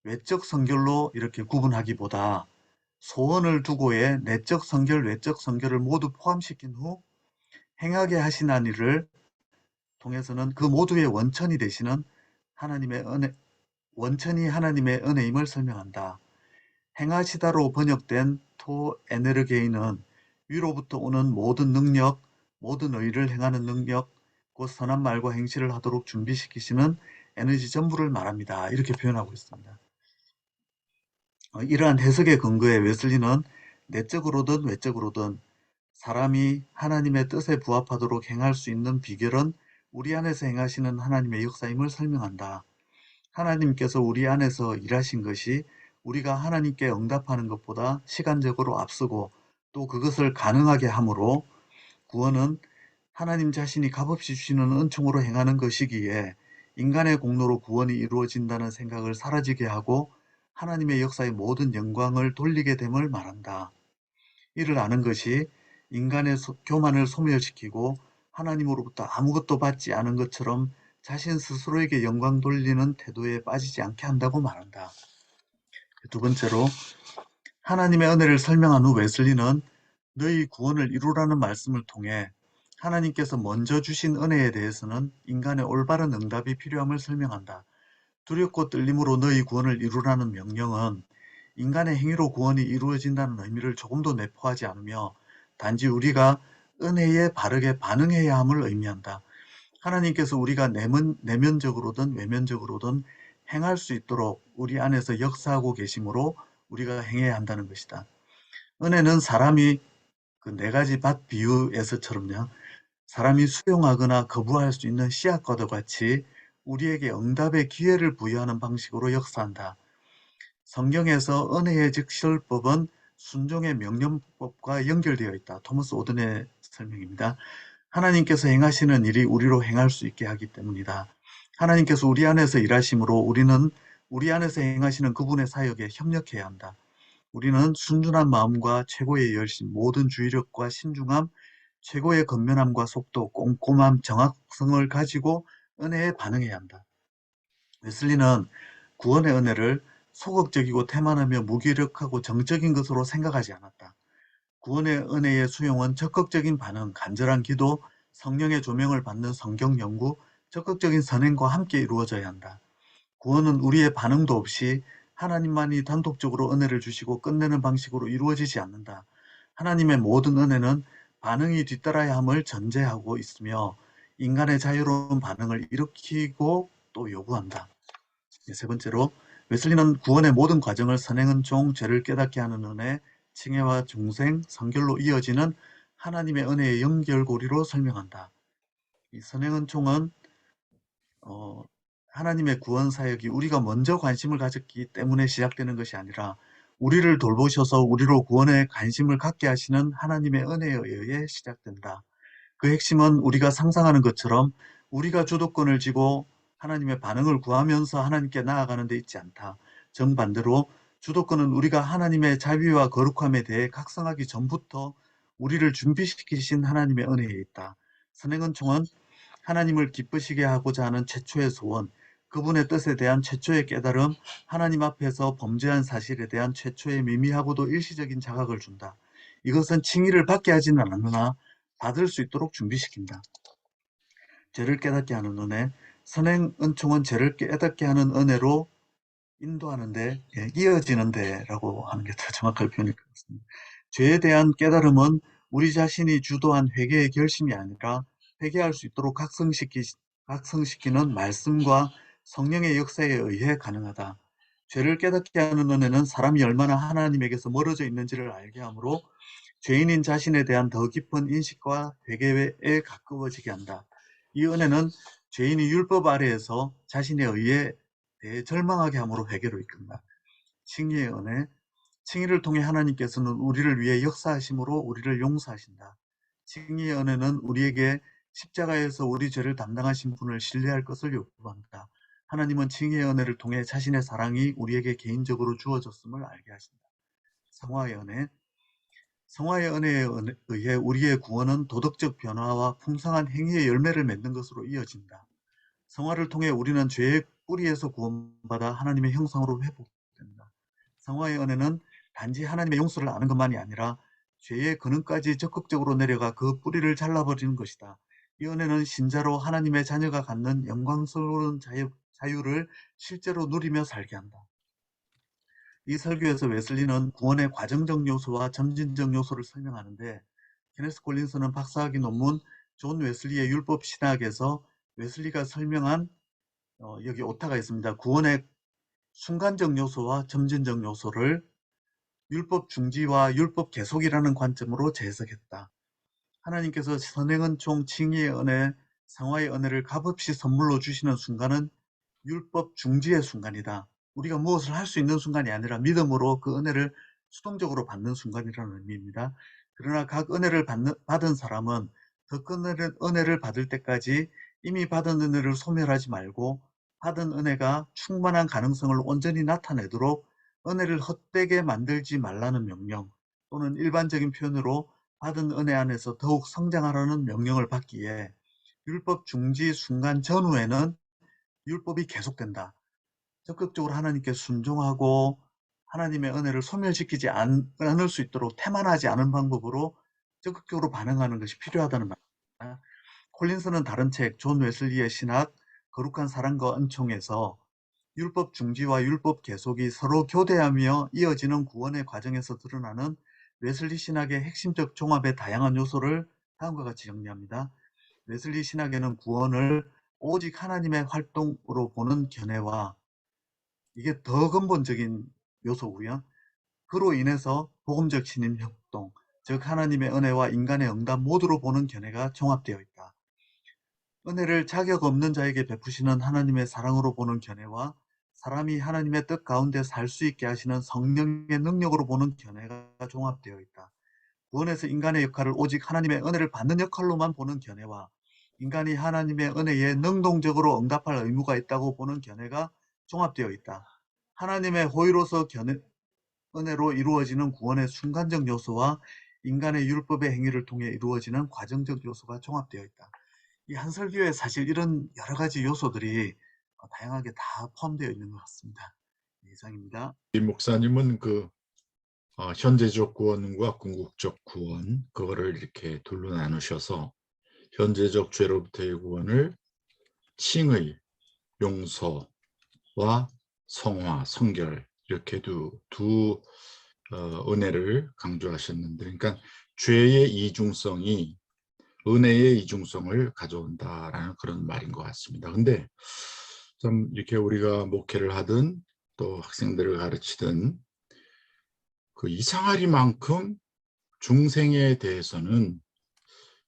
외적 성결로 이렇게 구분하기보다 소원을 두고의 내적 성결, 외적 성결을 모두 포함시킨 후 행하게 하시나니를 통해서는 그 모두의 원천이 되시는 하나님의 은혜, 원천이 하나님의 은혜임을 설명한다. 행하시다로 번역된 토 에네르게이는 위로부터 오는 모든 능력, 모든 의를 행하는 능력, 곧 선한 말과 행실을 하도록 준비시키시는 에너지 전부를 말합니다. 이렇게 표현하고 있습니다. 이러한 해석의 근거에 웨슬리는 내적으로든 외적으로든 사람이 하나님의 뜻에 부합하도록 행할 수 있는 비결은 우리 안에서 행하시는 하나님의 역사임을 설명한다. 하나님께서 우리 안에서 일하신 것이 우리가 하나님께 응답하는 것보다 시간적으로 앞서고 또 그것을 가능하게 하므로 구원은 하나님 자신이 값없이 주시는 은총으로 행하는 것이기에 인간의 공로로 구원이 이루어진다는 생각을 사라지게 하고 하나님의 역사의 모든 영광을 돌리게 됨을 말한다. 이를 아는 것이 인간의 교만을 소멸시키고 하나님으로부터 아무것도 받지 않은 것처럼 자신 스스로에게 영광 돌리는 태도에 빠지지 않게 한다고 말한다. 두 번째로 하나님의 은혜를 설명한 후 웨슬리는 너희 구원을 이루라는 말씀을 통해 하나님께서 먼저 주신 은혜에 대해서는 인간의 올바른 응답이 필요함을 설명한다. 두렵고 떨림으로 너희 구원을 이루라는 명령은 인간의 행위로 구원이 이루어진다는 의미를 조금도 내포하지 않으며 단지 우리가 은혜에 바르게 반응해야 함을 의미한다. 하나님께서 우리가 내면적으로든 외면적으로든 행할 수 있도록 우리 안에서 역사하고 계심으로 우리가 행해야 한다는 것이다. 은혜는 사람이 그 네 가지 밭 비유에서처럼요. 사람이 수용하거나 거부할 수 있는 씨앗과도 같이 우리에게 응답의 기회를 부여하는 방식으로 역사한다. 성경에서 은혜의 직설법은 순종의 명령법과 연결되어 있다. 토머스 오든의 설명입니다. 하나님께서 행하시는 일이 우리로 행할 수 있게 하기 때문이다. 하나님께서 우리 안에서 일하심으로 우리는 우리 안에서 행하시는 그분의 사역에 협력해야 한다. 우리는 순준한 마음과 최고의 열심, 모든 주의력과 신중함, 최고의 건면함과 속도, 꼼꼼함, 정확성을 가지고 은혜에 반응해야 한다. 웨슬리는 구원의 은혜를 소극적이고 태만하며 무기력하고 정적인 것으로 생각하지 않았다. 구원의 은혜의 수용은 적극적인 반응, 간절한 기도, 성령의 조명을 받는 성경 연구, 적극적인 선행과 함께 이루어져야 한다. 구원은 우리의 반응도 없이 하나님만이 단독적으로 은혜를 주시고 끝내는 방식으로 이루어지지 않는다. 하나님의 모든 은혜는 반응이 뒤따라야 함을 전제하고 있으며 인간의 자유로운 반응을 일으키고 또 요구한다. 세 번째로 웨슬리는 구원의 모든 과정을 선행은 종, 죄를 깨닫게 하는 은혜, 칭해와 중생, 성결로 이어지는 하나님의 은혜의 연결고리로 설명한다. 이 선행은 총은 하나님의 구원 사역이 우리가 먼저 관심을 가졌기 때문에 시작되는 것이 아니라 우리를 돌보셔서 우리로 구원에 관심을 갖게 하시는 하나님의 은혜에 의해 시작된다. 그 핵심은 우리가 상상하는 것처럼 우리가 주도권을 쥐고 하나님의 반응을 구하면서 하나님께 나아가는 데 있지 않다. 정반대로 주도권은 우리가 하나님의 자비와 거룩함에 대해 각성하기 전부터 우리를 준비시키신 하나님의 은혜에 있다. 선행은총은 하나님을 기쁘시게 하고자 하는 최초의 소원, 그분의 뜻에 대한 최초의 깨달음, 하나님 앞에서 범죄한 사실에 대한 최초의 미미하고도 일시적인 자각을 준다. 이것은 칭의를 받게 하지는 않으나 받을 수 있도록 준비시킨다. 죄를 깨닫게 하는 은혜, 선행 은총은 죄를 깨닫게 하는 은혜로 인도하는데, 이어지는데 라고 하는 게 더 정확하게 표현일 것 같습니다. 죄에 대한 깨달음은 우리 자신이 주도한 회개의 결심이 아니라 회개할 수 있도록 각성시키는 말씀과 성령의 역사에 의해 가능하다. 죄를 깨닫게 하는 은혜는 사람이 얼마나 하나님에게서 멀어져 있는지를 알게 하므로 죄인인 자신에 대한 더 깊은 인식과 회개에 가까워지게 한다. 이 은혜는 죄인이 율법 아래에서 자신의 의에 대해 절망하게 함으로 회개로 이끈다. 칭의의 은혜, 칭의를 통해 하나님께서는 우리를 위해 역사하심으로 우리를 용서하신다. 칭의의 은혜는 우리에게 십자가에서 우리 죄를 담당하신 분을 신뢰할 것을 요구한다. 하나님은 칭의의 은혜를 통해 자신의 사랑이 우리에게 개인적으로 주어졌음을 알게 하신다. 성화의 은혜, 성화의 은혜에 의해 우리의 구원은 도덕적 변화와 풍성한 행위의 열매를 맺는 것으로 이어진다. 성화를 통해 우리는 죄의 뿌리에서 구원받아 하나님의 형상으로 회복된다. 성화의 은혜는 단지 하나님의 용서를 아는 것만이 아니라 죄의 근원까지 적극적으로 내려가 그 뿌리를 잘라버리는 것이다. 이 은혜는 신자로 하나님의 자녀가 갖는 영광스러운 자유를 실제로 누리며 살게 한다. 이 설교에서 웨슬리는 구원의 과정적 요소와 점진적 요소를 설명하는데, 케네스 콜린스는 박사학위 논문 존 웨슬리의 율법 신학에서 웨슬리가 설명한 여기 오타가 있습니다. 구원의 순간적 요소와 점진적 요소를 율법 중지와 율법 계속이라는 관점으로 재해석했다. 하나님께서 선행은총, 칭의의 은혜, 상화의 은혜를 값없이 선물로 주시는 순간은 율법 중지의 순간이다. 우리가 무엇을 할 수 있는 순간이 아니라 믿음으로 그 은혜를 수동적으로 받는 순간이라는 의미입니다. 그러나 각 은혜를 받은 사람은 더 큰 은혜를 받을 때까지 이미 받은 은혜를 소멸하지 말고 받은 은혜가 충만한 가능성을 온전히 나타내도록 은혜를 헛되게 만들지 말라는 명령, 또는 일반적인 표현으로 받은 은혜 안에서 더욱 성장하라는 명령을 받기에 율법 중지 순간 전후에는 율법이 계속된다. 적극적으로 하나님께 순종하고 하나님의 은혜를 소멸시키지 않을 수 있도록 태만하지 않은 방법으로 적극적으로 반응하는 것이 필요하다는 말입니다. 콜린스는 다른 책, 존 웨슬리의 신학, 거룩한 사랑과 은총에서 율법 중지와 율법 계속이 서로 교대하며 이어지는 구원의 과정에서 드러나는 웨슬리 신학의 핵심적 종합의 다양한 요소를 다음과 같이 정리합니다. 웨슬리 신학에는 구원을 오직 하나님의 활동으로 보는 견해와, 이게 더 근본적인 요소고요. 그로 인해서 복음적 신임 협동, 즉 하나님의 은혜와 인간의 응답 모두로 보는 견해가 종합되어 있다. 은혜를 자격 없는 자에게 베푸시는 하나님의 사랑으로 보는 견해와 사람이 하나님의 뜻 가운데 살 수 있게 하시는 성령의 능력으로 보는 견해가 종합되어 있다. 구원에서 인간의 역할을 오직 하나님의 은혜를 받는 역할로만 보는 견해와 인간이 하나님의 은혜에 능동적으로 응답할 의무가 있다고 보는 견해가 종합되어 있다. 하나님의 호의로서 은혜로 이루어지는 구원의 순간적 요소와 인간의 율법의 행위를 통해 이루어지는 과정적 요소가 종합되어 있다. 이 한 설교에 사실 이런 여러 가지 요소들이 다양하게 다 포함되어 있는 것 같습니다. 이상입니다. 이 목사님은 현재적 구원과 궁극적 구원, 그거를 이렇게 둘로 나누셔서 현재적 죄로부터의 구원을 칭의, 용서와 성화, 성결, 이렇게 두 은혜를 강조하셨는데, 그러니까 죄의 이중성이 은혜의 이중성을 가져온다라는 그런 말인 것 같습니다. 근데 좀 이렇게 우리가 목회를 하든 또 학생들을 가르치든 이상하리만큼 중생에 대해서는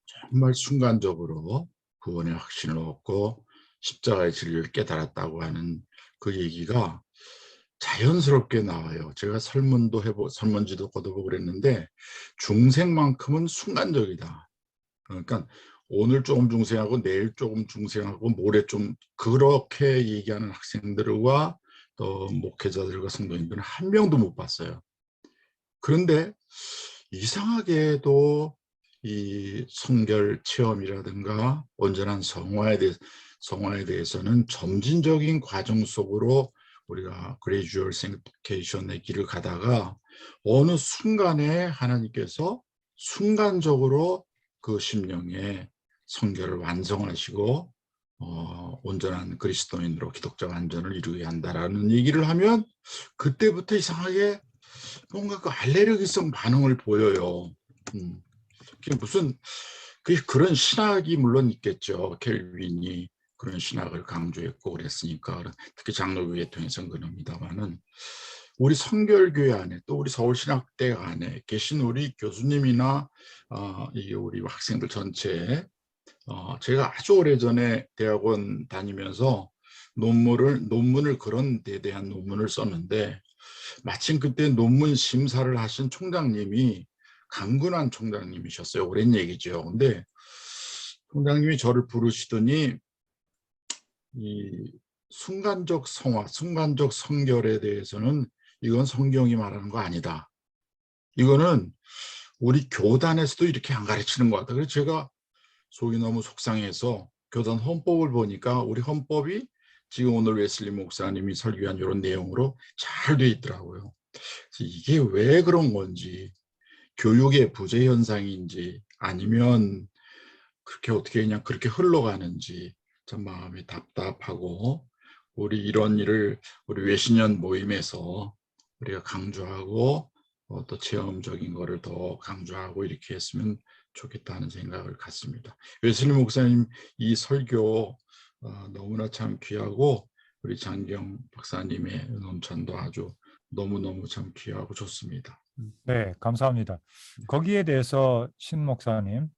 정말 순간적으로 구원의 확신을 얻고 십자가의 진리를 깨달았다고 하는 그 얘기가 자연스럽게 나와요. 제가 설문지도 걷어보고 그랬는데 중생만큼은 순간적이다. 그러니까 오늘 조금 중생하고 내일 조금 중생하고 모레 좀 그렇게 얘기하는 학생들과 또 목회자들과 성도님들은 한 명도 못 봤어요. 그런데 이상하게도 이 성결 체험이라든가 온전한 성화에 대해서는 점진적인 과정 속으로 우리가 그레이주얼 생티피케이션의 길을 가다가 어느 순간에 하나님께서 순간적으로 그 심령에 성결을 완성하시고 온전한 그리스도인으로 기독자 완전을 이루게 한다라는 얘기를 하면 그때부터 이상하게 뭔가 그 알레르기성 반응을 보여요. 그게 무슨 그런 신학이 물론 있겠죠. 켈빈이 그런 신학을 강조했고 그랬으니까 특히 장로교회 통해서는 그럽니다만은 우리 성결교회 안에 또 우리 서울신학대 안에 계신 우리 교수님이나 우리 학생들 전체에 제가 아주 오래전에 대학원 다니면서 논문을 그런 데 대한 논문을 썼는데 마침 그때 논문 심사를 하신 총장님이 강근환 총장님이셨어요. 오랜 얘기죠. 근데 총장님이 저를 부르시더니 이 순간적 성화, 순간적 성결에 대해서는 이건 성경이 말하는 거 아니다. 이거는 우리 교단에서도 이렇게 안 가르치는 것 같다. 그래서 제가 속이 너무 속상해서 교단 헌법을 보니까 우리 헌법이 지금 오늘 웨슬리 목사님이 설교한 이런 내용으로 잘 돼 있더라고요. 그래서 이게 왜 그런 건지, 교육의 부재 현상인지 아니면 그렇게 어떻게 그냥 그렇게 흘러가는지 참 마음이 답답하고, 우리 이런 일을 우리 외신년 모임에서 우리가 강조하고 또 체험적인 거를 더 강조하고 이렇게 했으면 좋겠다는 생각을 갖습니다. 웨슬리 목사님 이 설교 너무나 참 귀하고 우리 장경 박사님의 논찬도 아주 너무너무 참 귀하고 좋습니다. 네, 감사합니다. 거기에 대해서 신 목사님,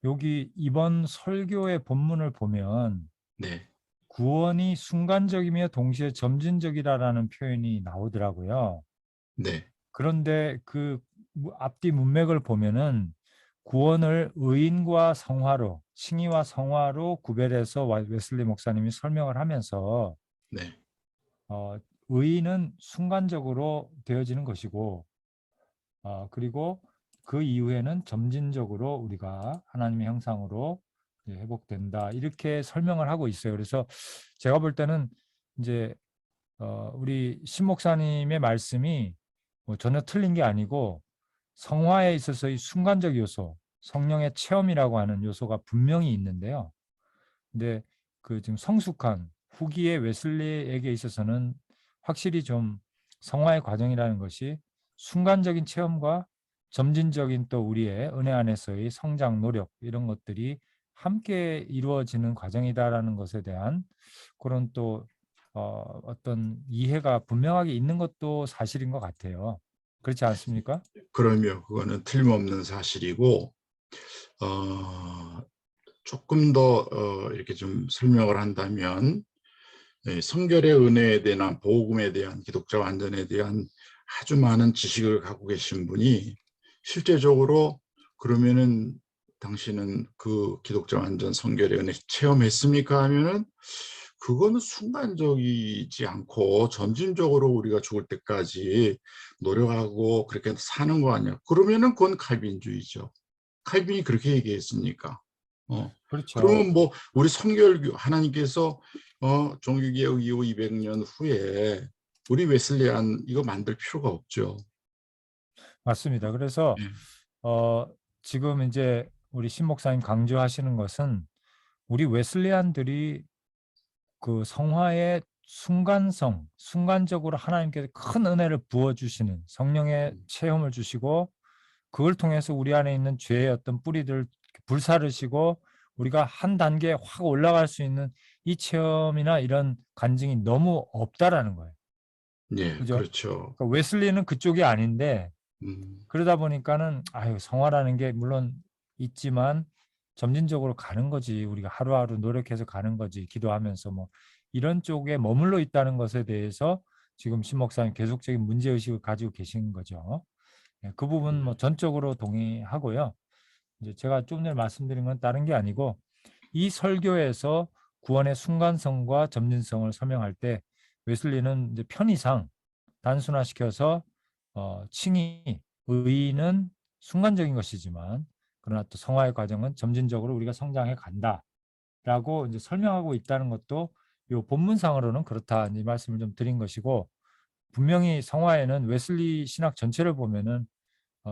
여기 이번 설교의 본문을 보면 네, 구원이 순간적이며 동시에 점진적이라는 표현이 나오더라고요. 네, 그런데 그 앞뒤 문맥을 보면은 구원을 의인과 성화로, 칭의와 성화로 구별해서 웨슬리 목사님이 설명을 하면서 네, 의인은 순간적으로 되어지는 것이고 그리고 그 이후에는 점진적으로 우리가 하나님의 형상으로 이제 회복된다, 이렇게 설명을 하고 있어요. 그래서 제가 볼 때는 이제 우리 신 목사님의 말씀이 뭐 전혀 틀린 게 아니고 성화에 있어서 이 순간적 요소, 성령의 체험이라고 하는 요소가 분명히 있는데요. 근데 그 지금 성숙한 후기의 웨슬리에게 있어서는 확실히 좀 성화의 과정이라는 것이 순간적인 체험과 점진적인 또 우리의 은혜 안에서의 성장 노력, 이런 것들이 함께 이루어지는 과정이다라는 것에 대한 그런 또 어떤 이해가 분명하게 있는 것도 사실인 것 같아요. 그렇지 않습니까? 그러면 그거는 틀림없는 사실이고 조금 더 이렇게 좀 설명을 한다면 성결의 은혜에 대한 복음에 대한 기독자 완전에 대한 아주 많은 지식을 갖고 계신 분이 실제적으로 그러면은 당신은 그 기독자 완전 성결의 은혜 체험했습니까 하면은 그거는 순간적이지 않고 점진적으로 우리가 죽을 때까지 노력하고 그렇게 사는 거 아니야. 그러면은 그건 칼빈주의죠. 칼빈이 그렇게 얘기했으니까. 그렇죠. 그러면 뭐 우리 성결교 하나님께서 종교개혁 이후 200년 후에 우리 웨슬리안 이거 만들 필요가 없죠. 맞습니다. 그래서 예. 지금 이제 우리 신 목사님 강조하시는 것은 우리 웨슬리안들이 그 성화의 순간성, 순간적으로 하나님께서 큰 은혜를 부어주시는 성령의 체험을 주시고 그걸 통해서 우리 안에 있는 죄의 어떤 뿌리들 불사르시고 우리가 한 단계 확 올라갈 수 있는 이 체험이나 이런 간증이 너무 없다라는 거예요. 예, 그죠? 그렇죠. 그러니까 웨슬리는 그쪽이 아닌데 음, 그러다 보니까는 성화라는 게 물론 있지만 점진적으로 가는 거지, 우리가 하루하루 노력해서 가는 거지, 기도하면서 뭐 이런 쪽에 머물러 있다는 것에 대해서 지금 신 목사님 계속적인 문제의식을 가지고 계신 거죠. 예, 그 부분 뭐 전적으로 동의하고요. 이제 제가 좀 전에 말씀드린 건 다른 게 아니고 이 설교에서 구원의 순간성과 점진성을 설명할 때 웨슬리는 이제 편의상 단순화시켜서 칭의, 의의는 순간적인 것이지만 그러나 또 성화의 과정은 점진적으로 우리가 성장해 간다라고 이제 설명하고 있다는 것도 이 본문상으로는 그렇다 이 말씀을 좀 드린 것이고 분명히 성화에는 웨슬리 신학 전체를 보면은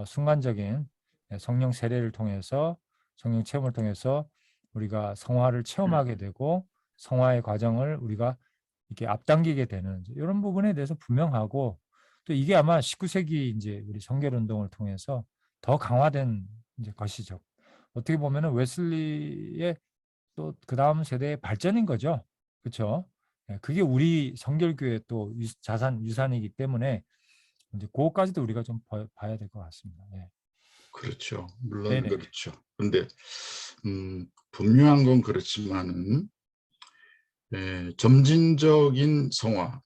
순간적인 성령 세례를 통해서 성령 체험을 통해서 우리가 성화를 체험하게 되고 성화의 과정을 우리가 이렇게 앞당기게 되는 이런 부분에 대해서 분명하고 또 이게 아마 19세기 이제 우리 성결 운동을 통해서 더 강화된 이제 것이죠. 어떻게 보면은 웨슬리의 또 그 다음 세대의 발전인 거죠. 그렇죠? 그게 우리 성결교회 또 유산이기 때문에 이제 그거까지도 우리가 좀 봐야 될 것 같습니다. 예. 그렇죠. 물론 네네. 그렇죠. 근데 분명한 건 그렇지만은 점진적인 성화,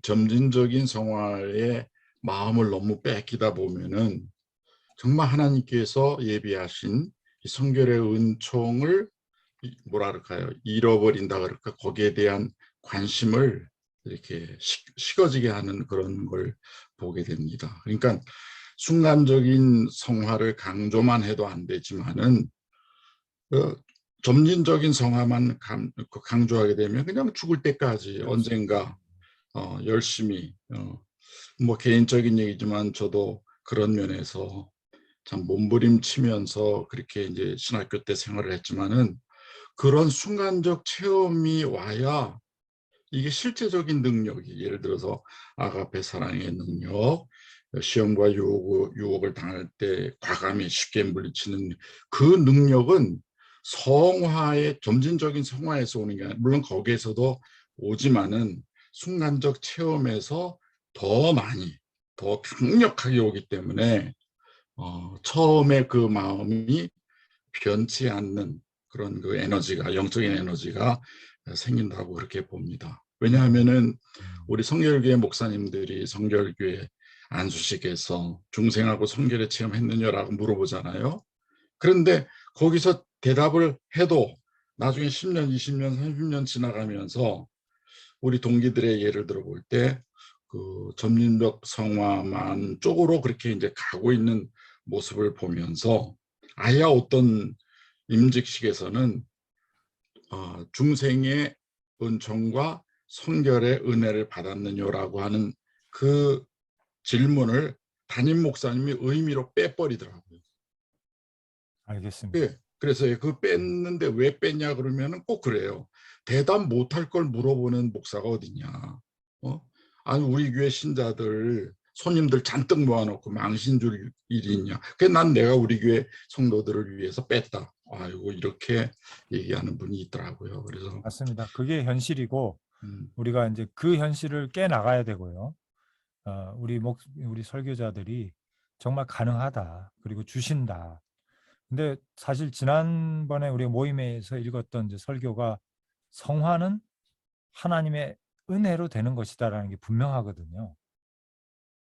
점진적인 성화에 마음을 너무 뺏기다 보면은 정말 하나님께서 예비하신 이 성결의 은총을 뭐라 그럴까요? 잃어버린다 그럴까? 거기에 대한 관심을 이렇게 식어지게 하는 그런 걸 보게 됩니다. 그러니까 순간적인 성화를 강조만 해도 안 되지만은 점진적인 성화만 강조하게 되면 그냥 죽을 때까지 그렇죠. 언젠가 열심히 뭐 개인적인 얘기지만 저도 그런 면에서 참 몸부림치면서 그렇게 이제 신학교 때 생활을 했지만은 그런 순간적 체험이 와야 이게 실제적인 능력이 예를 들어서 아가페 사랑의 능력, 시험과 유혹을 당할 때 과감히 쉽게 물리치는 그 능력은 성화의 점진적인 성화에서 오는 게 아니라 물론 거기에서도 오지만은 순간적 체험에서 더 많이 더 강력하게 오기 때문에 처음에 그 마음이 변치 않는 그런 그 에너지가 영적인 에너지가 생긴다고 그렇게 봅니다. 왜냐하면은 우리 성결교회 목사님들이 성결교회 안수식에서 중생하고 성결의 체험했느냐라고 물어보잖아요. 그런데 거기서 대답을 해도 나중에 10년, 20년, 30년 지나가면서 우리 동기들의 예를 들어볼 때 그 점진적 성화만 쪽으로 그렇게 이제 가고 있는 모습을 보면서 아예 어떤 임직식에서는 중생의 은총과 성결의 은혜를 받았느냐라고 하는 그 질문을 담임 목사님이 의미로 빼버리더라고요. 알겠습니다. 그래서 그 뺐는데 왜 뺐냐 그러면은 꼭 그래요. 대답 못할 걸 물어보는 목사가 어디냐. 아니 우리 교회 신자들 손님들 잔뜩 모아놓고 망신 줄 일이 있냐. 그래서 난 내가 우리 교회 성도들을 위해서 뺐다. 아이고 이렇게 얘기하는 분이 있더라고요. 그래서 맞습니다. 그게 현실이고 우리가 이제 그 현실을 깨 나가야 되고요. 우리 설교자들이 정말 가능하다. 그리고 주신다. 근데 사실 지난번에 우리 모임에서 읽었던 이제 설교가 성화는 하나님의 은혜로 되는 것이다라는 게 분명하거든요.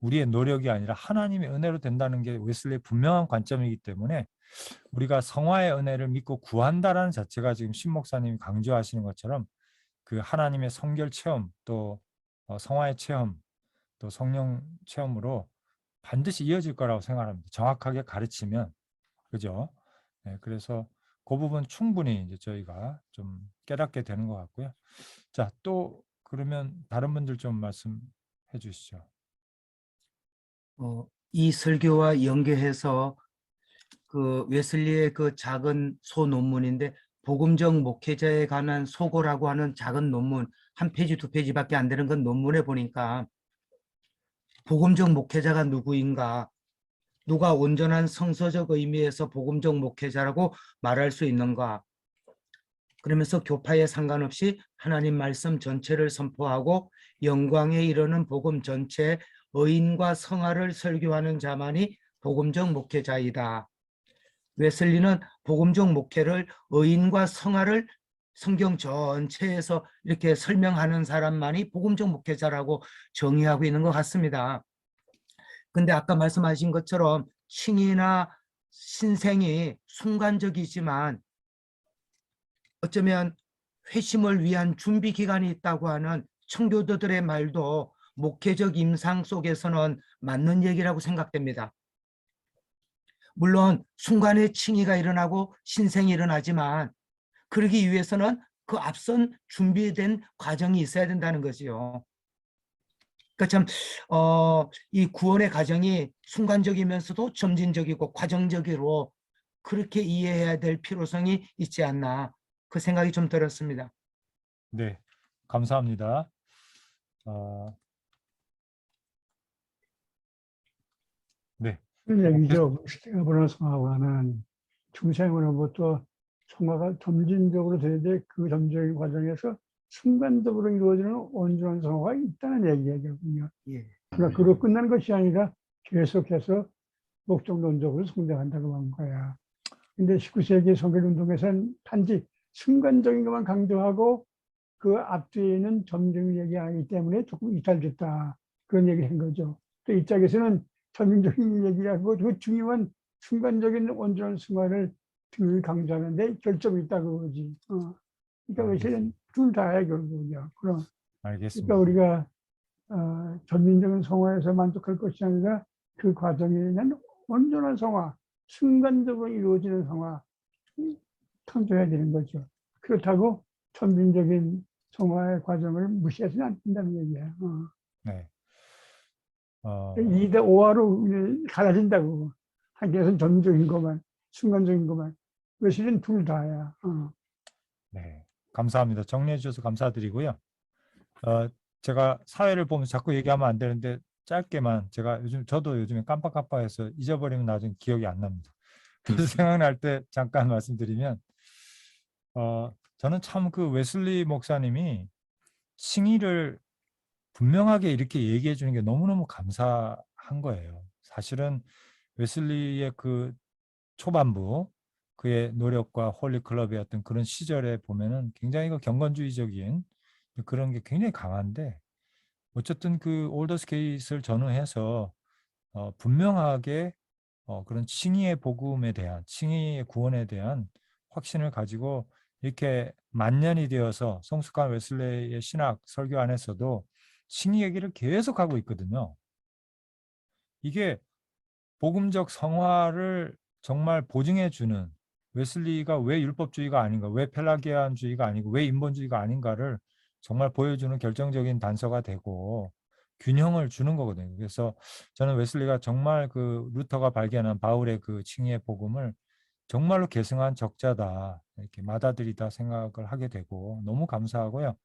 우리의 노력이 아니라 하나님의 은혜로 된다는 게 웨슬리의 분명한 관점이기 때문에 우리가 성화의 은혜를 믿고 구한다라는 자체가 지금 신 목사님이 강조하시는 것처럼 그 하나님의 성결 체험 또 성화의 체험 또 성령 체험으로 반드시 이어질 거라고 생각합니다. 정확하게 가르치면 그죠? 네, 그래서 그 부분 충분히 이제 저희가 좀 깨닫게 되는 것 같고요. 자, 또 그러면 다른 분들 좀 말씀해 주시죠. 이 설교와 연계해서 그 웨슬리의 그 작은 소논문인데 복음적 목회자에 관한 소고라고 하는 작은 논문 한 페이지 두 페이지밖에 안 되는 건 논문에 보니까 복음적 목회자가 누구인가 누가 온전한 성서적 의미에서 복음적 목회자라고 말할 수 있는가 그러면서 교파에 상관없이 하나님 말씀 전체를 선포하고 영광에 이르는 복음 전체 의인과 성화를 설교하는 자만이 복음적 목회자이다. 웨슬리는 복음적 목회를 의인과 성화를 성경 전체에서 이렇게 설명하는 사람만이 복음적 목회자라고 정의하고 있는 것 같습니다. 근데 아까 말씀하신 것처럼 칭의나 신생이 순간적이지만 어쩌면 회심을 위한 준비 기간이 있다고 하는 청교도들의 말도 목회적 임상 속에서는 맞는 얘기라고 생각됩니다. 물론 순간에 칭의가 일어나고 신생이 일어나지만 그러기 위해서는 그 앞선 준비된 과정이 있어야 된다는 거지요. 그러니까 참 이 구원의 과정이 순간적이면서도 점진적이고 과정적으로 그렇게 이해해야 될 필요성이 있지 않나, 그 생각이 좀 들었습니다. 네, 감사합니다. 네. 얘기죠. 시대가 보는 성화와는 중생으로부터 성화가 점진적으로 되는데 그 점진적인 과정에서 순간적으로 이루어지는 온전한 성화가 있다는 얘기거든요. 예. 그러니까 그로 끝나는 것이 아니라 계속해서 목적론적으로 성장한다고 하는 거야. 근데 19세기 성결운동에서는 단지 순간적인 것만 강조하고 그 앞뒤에 있는 점진적인 얘기가 아니기 때문에 조금 이탈됐다, 그런 얘기를 한 거죠. 또 이 짝에서는 점진적인 얘기하고 그 중요한 순간적인 온전한 순간을 늘 강조하는데 결점이 있다고 그러지. 그러니까 사실은 둘 다야 결국은요. 그럼 알겠습니다. 그러니까 우리가 전민적인 성화에서 만족할 것이 아니라 그 과정에 있는 온전한 성화, 순간적으로 이루어지는 성화 강조해야 되는 거죠. 그렇다고 전민적인 성화의 과정을 무시해서는 안 된다는 얘기야. 네. 2대 5화로 갈라진다고. 한개는 전민적인 것만, 순간적인 것만. 그것은 둘 다야. 네, 감사합니다. 정리해 주셔서 감사드리고요. 제가 사회를 보면 자꾸 얘기하면 안 되는데 짧게만, 제가 저도 요즘에 깜빡깜빡해서 잊어버리면 나중에 기억이 안 납니다. 그래서 생각날 때 잠깐 말씀드리면, 저는 참 그 웨슬리 목사님이 칭의를 분명하게 이렇게 얘기해 주는 게 너무너무 감사한 거예요. 사실은 웨슬리의 그 초반부, 그의 노력과 홀리클럽의 어떤 그런 시절에 보면은 굉장히 그 경건주의적인 그런 게 굉장히 강한데, 어쨌든 그 올더스 게이트를 전후해서 분명하게 그런 칭의의 복음에 대한, 칭의의 구원에 대한 확신을 가지고 이렇게 만년이 되어서 성숙한 웨슬레이의 신학 설교 안에서도 칭의 얘기를 계속하고 있거든요. 이게 복음적 성화를 정말 보증해 주는, 웨슬리가 왜 율법주의가 아닌가, 왜 펠라기안주의가 아니고 왜 인본주의가 아닌가를 정말 보여주는 결정적인 단서가 되고 균형을 주는 거거든요. 그래서 저는 웨슬리가 정말 그 루터가 발견한 바울의 그 칭의의 복음을 정말로 계승한 적자다, 이렇게 맏아들이다 생각을 하게 되고 너무 감사하고요.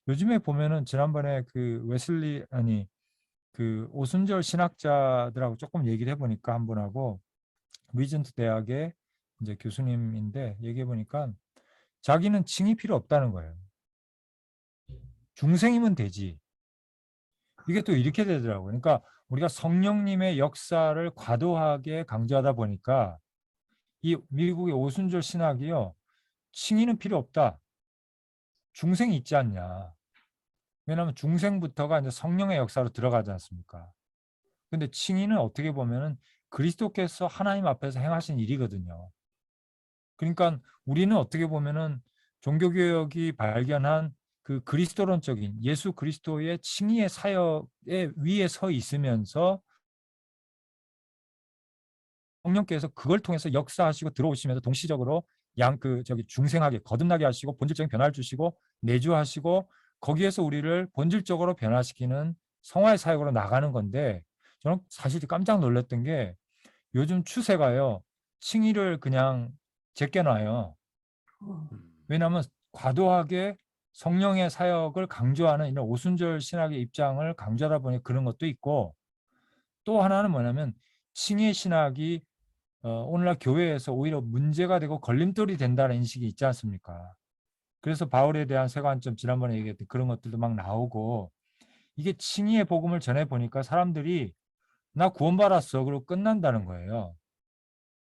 요즘에 보면은 지난번에 그 웨슬리, 아니 그 오순절 신학자들하고 조금 얘기를 해보니까 한 분하고 위즌트 대학의 이제 교수님인데 얘기해 보니까 자기는 칭이 필요 없다는 거예요. 중생이면 되지. 이게 또 이렇게 되더라고요. 그러니까 우리가 성령님의 역사를 과도하게 강조하다 보니까 이 미국의 오순절 신학이요, 칭의는 필요 없다, 중생이 있지 않냐. 왜냐하면 중생부터가 이제 성령의 역사로 들어가지 않습니까? 근데 칭의는 어떻게 보면은 그리스도께서 하나님 앞에서 행하신 일이거든요. 그러니까 우리는 어떻게 보면은 종교개혁이 발견한 그 그리스도론적인 예수 그리스도의 칭의의 사역에 위에 서 있으면서 성령께서 그걸 통해서 역사하시고 들어오시면서 동시적으로 중생하게 거듭나게 하시고 본질적인 변화를 주시고 내주하시고 거기에서 우리를 본질적으로 변화시키는 성화의 사역으로 나가는 건데, 저는 사실 깜짝 놀랐던 게 요즘 추세가요, 칭의를 그냥 제껴놔요. 왜냐하면 과도하게 성령의 사역을 강조하는 이런 오순절 신학의 입장을 강조하다 보니 그런 것도 있고, 또 하나는 뭐냐면 칭의 신학이 오늘날 교회에서 오히려 문제가 되고 걸림돌이 된다는 인식이 있지 않습니까? 그래서 바울에 대한 세관점, 지난번에 얘기했던 그런 것들도 막 나오고, 이게 칭의의 복음을 전해 보니까 사람들이 나 구원받았어 그러고 끝난다는 거예요.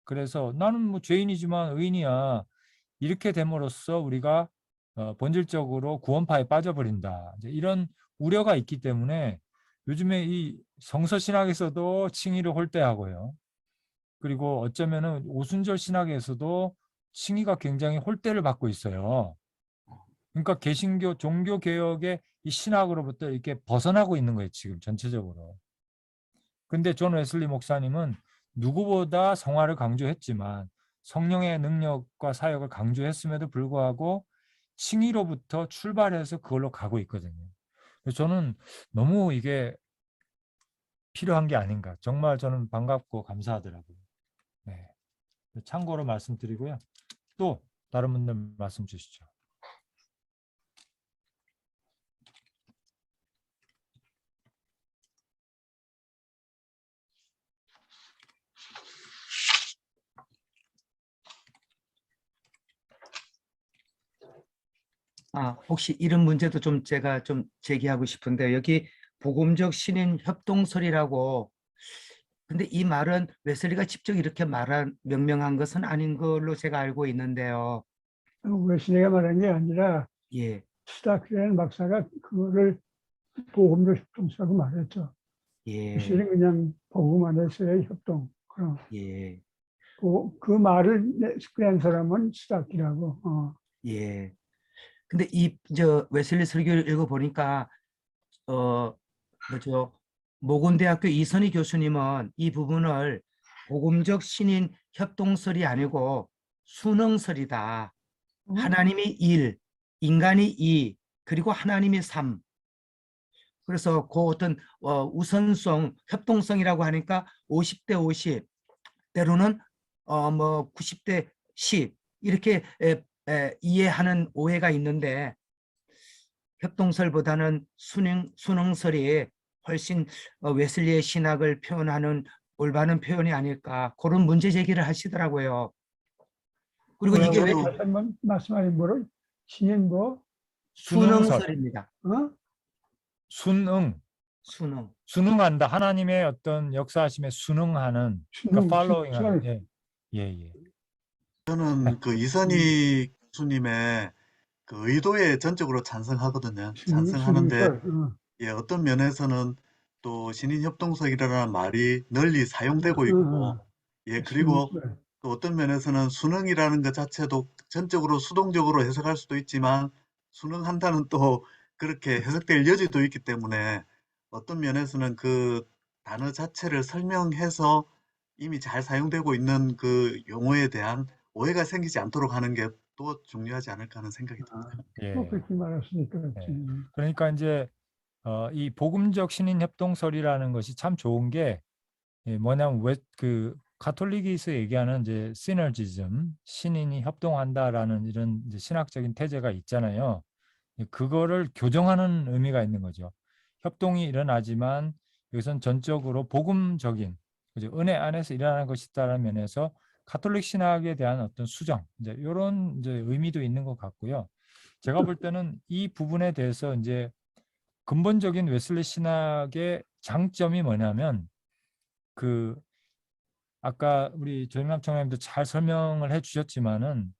그래서 나는 뭐 죄인이지만 의인이야, 이렇게 됨으로써 우리가 본질적으로 구원파에 빠져버린다. 이제 이런 우려가 있기 때문에 요즘에 이 성서 신학에서도 칭의를 홀대하고요. 그리고 어쩌면은 오순절 신학에서도 칭의가 굉장히 홀대를 받고 있어요. 그러니까 개신교 종교 개혁의 이 신학으로부터 이렇게 벗어나고 있는 거예요, 지금 전체적으로. 근데 존 웨슬리 목사님은 누구보다 성화를 강조했지만 성령의 능력과 사역을 강조했음에도 불구하고 칭의로부터 출발해서 그걸로 가고 있거든요. 그래서 저는 너무 이게 필요한 게 아닌가. 정말 저는 반갑고 감사하더라고요. 네. 참고로 말씀드리고요. 또 다른 분들 말씀 주시죠. 혹시 이런 문제도 좀 제가 좀 제기하고 싶은데 여기 복음적 신인 협동설이라고 근데 이 말은 웨슬리가 직접 이렇게 명명한 것은 아닌 걸로 제가 알고 있는데요. 웨슬리가 말한 게 아니라 예, 스타크라는 박사가 그거를 복음적 협동사라고 말했죠. 예, 웨슬리는 그냥 복음 안에서의 협동. 그럼 예, 그 말을 낸 사람은 스타키라고. 예. 근데 웨슬리 설교를 읽어보니까 뭐죠? 모건대학교 이선희 교수님은 이 부분을 복음적 신인 협동설이 아니고 순응설이다. 하나님이 1, 인간이 2, 그리고 하나님이 3. 그래서 그 어떤 우선성, 협동성이라고 하니까 50대 50, 때로는 90대 10 이렇게 이해하는 오해가 있는데 협동설보다는 순응설이 훨씬 웨슬리의 신학을 표현하는 올바른 표현이 아닐까 그런 문제 제기를 하시더라고요. 그리고 이게 왜 다시 한번 말씀하신 뭐로 신인 뭐 순응설입니다. 순응. 순응. 순응한다. 하나님의 어떤 역사하심에 순응하는, 그러니까 팔로잉하는. 예, 예, 예. 저는 그 이선희 교수님의 그 의도에 전적으로 찬성하거든요. 찬성하는데 예, 어떤 면에서는 또 신인협동석이라는 말이 널리 사용되고 있고 예, 그리고 또 어떤 면에서는 순응이라는 것 자체도 전적으로 수동적으로 해석할 수도 있지만 순응한다는 또 그렇게 해석될 여지도 있기 때문에 어떤 면에서는 그 단어 자체를 설명해서 이미 잘 사용되고 있는 그 용어에 대한 오해가 생기지 않도록 하는 게 또 중요하지 않을까 하는 생각이 듭니다. 예. 그렇게 말했으니까 그렇지. 예. 그러니까 이제 이 복음적 신인 협동설이라는 것이 참 좋은 게 뭐냐면 그 가톨릭에서 얘기하는 이제 시너지즘, 신인이 협동한다라는 이런 이제 신학적인 태제가 있잖아요. 그거를 교정하는 의미가 있는 거죠. 협동이 일어나지만 여기선 전적으로 복음적인 그죠? 은혜 안에서 일어나는 것이다라는 면에서 가톨릭 신학에 대한 어떤 수정, 이제 이런 이제 의미도 있는 것 같고요. 제가 볼 때는 이 부분에 대해서 이제 근본적인 웨슬리 신학의 장점이 뭐냐면 그 아까 우리 조영남 총장님도 잘 설명을 해주셨지만은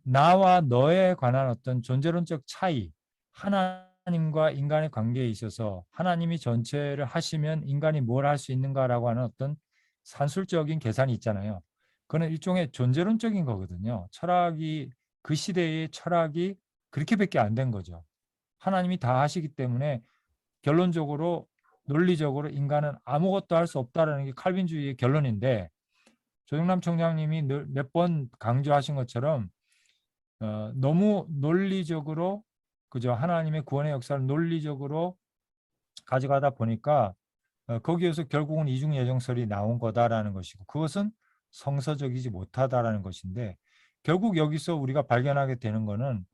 나와 너에 관한 어떤 존재론적 차이, 하나님과 인간의 관계에 있어서 하나님이 전체를 하시면 인간이 뭘 할 수 있는가라고 하는 어떤 산술적인 계산이 있잖아요. 그건 일종의 존재론적인 거거든요. 철학이 그 시대의 철학이 그렇게밖에 안 된 거죠. 하나님이 다 하시기 때문에 결론적으로 논리적으로 인간은 아무것도 할 수 없다라는 게 칼빈주의의 결론인데 조영남 총장님이 몇 번 강조하신 것처럼 너무 논리적으로 그죠 하나님의 구원의 역사를 논리적으로 가져가다 보니까 거기에서 결국은 이중예정설이 나온 거다라는 것이고 그것은 성서적이지 못하다라는 것인데 결국 여기서 우리가 발견하게 되는 거는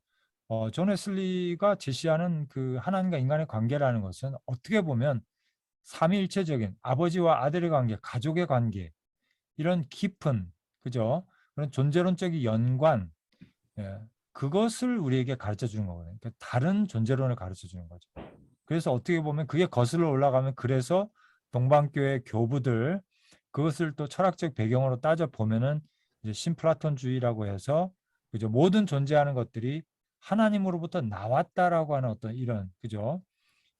존 웨슬리가 제시하는 그 하나님과 인간의 관계라는 것은 어떻게 보면 삼위일체적인 아버지와 아들의 관계, 가족의 관계 이런 깊은 그죠 그런 존재론적인 연관 그것을 우리에게 가르쳐 주는 거거든요. 그러니까 다른 존재론을 가르쳐 주는 거죠. 그래서 어떻게 보면 그게 거슬러 올라가면 그래서 동방교회 교부들 그것을 또 철학적 배경으로 따져 보면은 이제 신플라톤주의라고 해서 그죠? 모든 존재하는 것들이 하나님으로부터 나왔다라고 하는 어떤 이런, 그죠?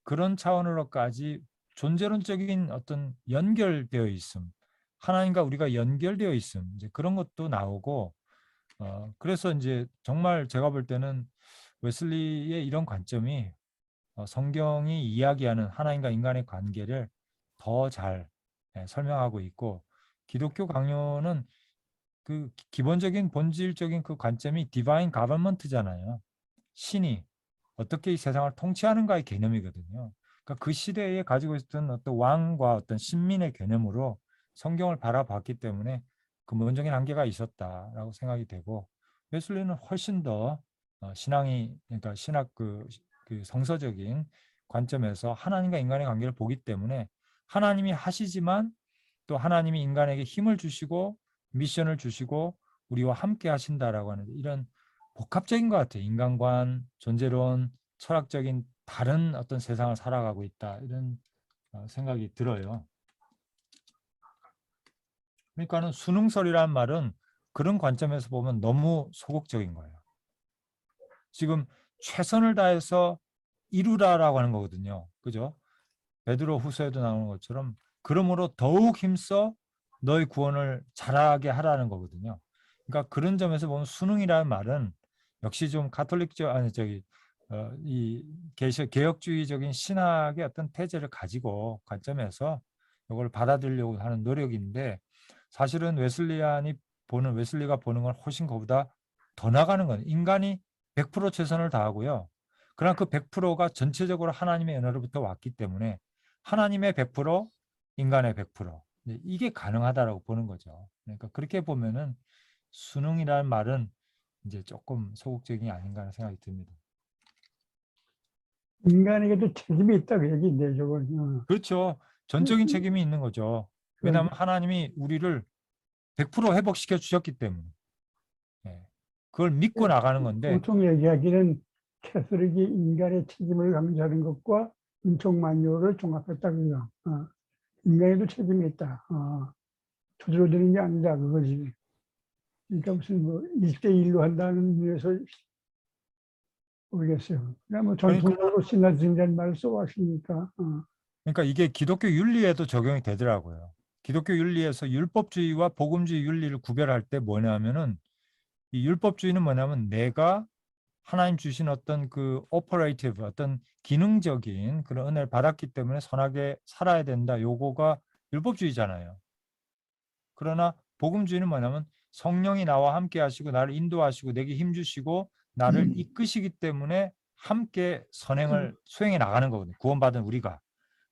그런 차원으로까지 존재론적인 어떤 연결되어 있음, 하나님과 우리가 연결되어 있음, 이제 그런 것도 나오고, 그래서 이제 정말 제가 볼 때는 웨슬리의 이런 관점이 성경이 이야기하는 하나님과 인간의 관계를 더 잘 설명하고 있고, 기독교 강요는 그 기본적인 본질적인 그 관점이 디바인 가버먼트잖아요. 신이 어떻게 이 세상을 통치하는가의 개념이거든요. 그러니까 그 시대에 가지고 있었던 어떤 왕과 어떤 신민의 개념으로 성경을 바라봤기 때문에 근본적인 한계가 있었다라고 생각이 되고, 웨슬리는 훨씬 더 신앙이, 그러니까 신학 그 성서적인 관점에서 하나님과 인간의 관계를 보기 때문에 하나님이 하시지만 또 하나님이 인간에게 힘을 주시고 미션을 주시고 우리와 함께 하신다라고 하는 이런 복합적인 것 같아요. 인간관, 존재론, 철학적인 다른 어떤 세상을 살아가고 있다, 이런 생각이 들어요. 그러니까는 순응설이라는 말은 그런 관점에서 보면 너무 소극적인 거예요. 지금 최선을 다해서 이루라라고 하는 거거든요. 그죠? 베드로 후서에도 나오는 것처럼 그러므로 더욱 힘써 너의 구원을 잘하게 하라는 거거든요. 그러니까 그런 점에서 보면 순응이라는 말은 역시 좀 가톨릭적, 아니 저기 이 개혁주의적인 신학의 어떤 태제를 가지고 관점에서 이걸 받아들이려고 하는 노력인데, 사실은 웨슬리가 보는 건 훨씬 그보다 더 나가는 건, 인간이 100% 최선을 다하고요. 그러나 그 100%가 전체적으로 하나님의 은혜로부터 왔기 때문에 하나님의 100%, 인간의 100%. 이게 가능하다라고 보는 거죠. 그러니까 그렇게 보면은 순응이라는 말은 이제 조금 소극적이 아닌가 하는 생각이 듭니다. 인간에게도 책임이 있다고 얘기인데 저건. 그렇죠. 전적인 책임이 있는 거죠. 왜냐하면 하나님이 우리를 100% 회복시켜 주셨기 때문에. 그걸 믿고 나가는 건데, 보통 얘기하기는 캐서릭이 인간의 책임을 강조하는 것과 인촉만요를 종합했다고요. 인간에도 책임이 있다. 두드러지는 게 아니다 그거지. 그러니까 무슨 뭐 1대1로 한다는 의미에서 모르겠어요. 그냥 뭐 전통적으로 신라증이라는 말을 써왔으니까. 그러니까 이게 기독교 윤리에도 적용이 되더라고요. 기독교 윤리에서 율법주의와 복음주의 윤리를 구별할 때 뭐냐면은, 이 율법주의는 뭐냐면 내가 하나님 주신 어떤 그 오퍼레이티브, 어떤 기능적인 그런 은혜를 받았기 때문에 선하게 살아야 된다, 요거가 율법주의잖아요. 그러나 복음주의는 뭐냐면 성령이 나와 함께 하시고 나를 인도하시고 내게 힘 주시고 나를 이끄시기 때문에 함께 선행을 수행해 나가는 거거든요. 구원받은 우리가.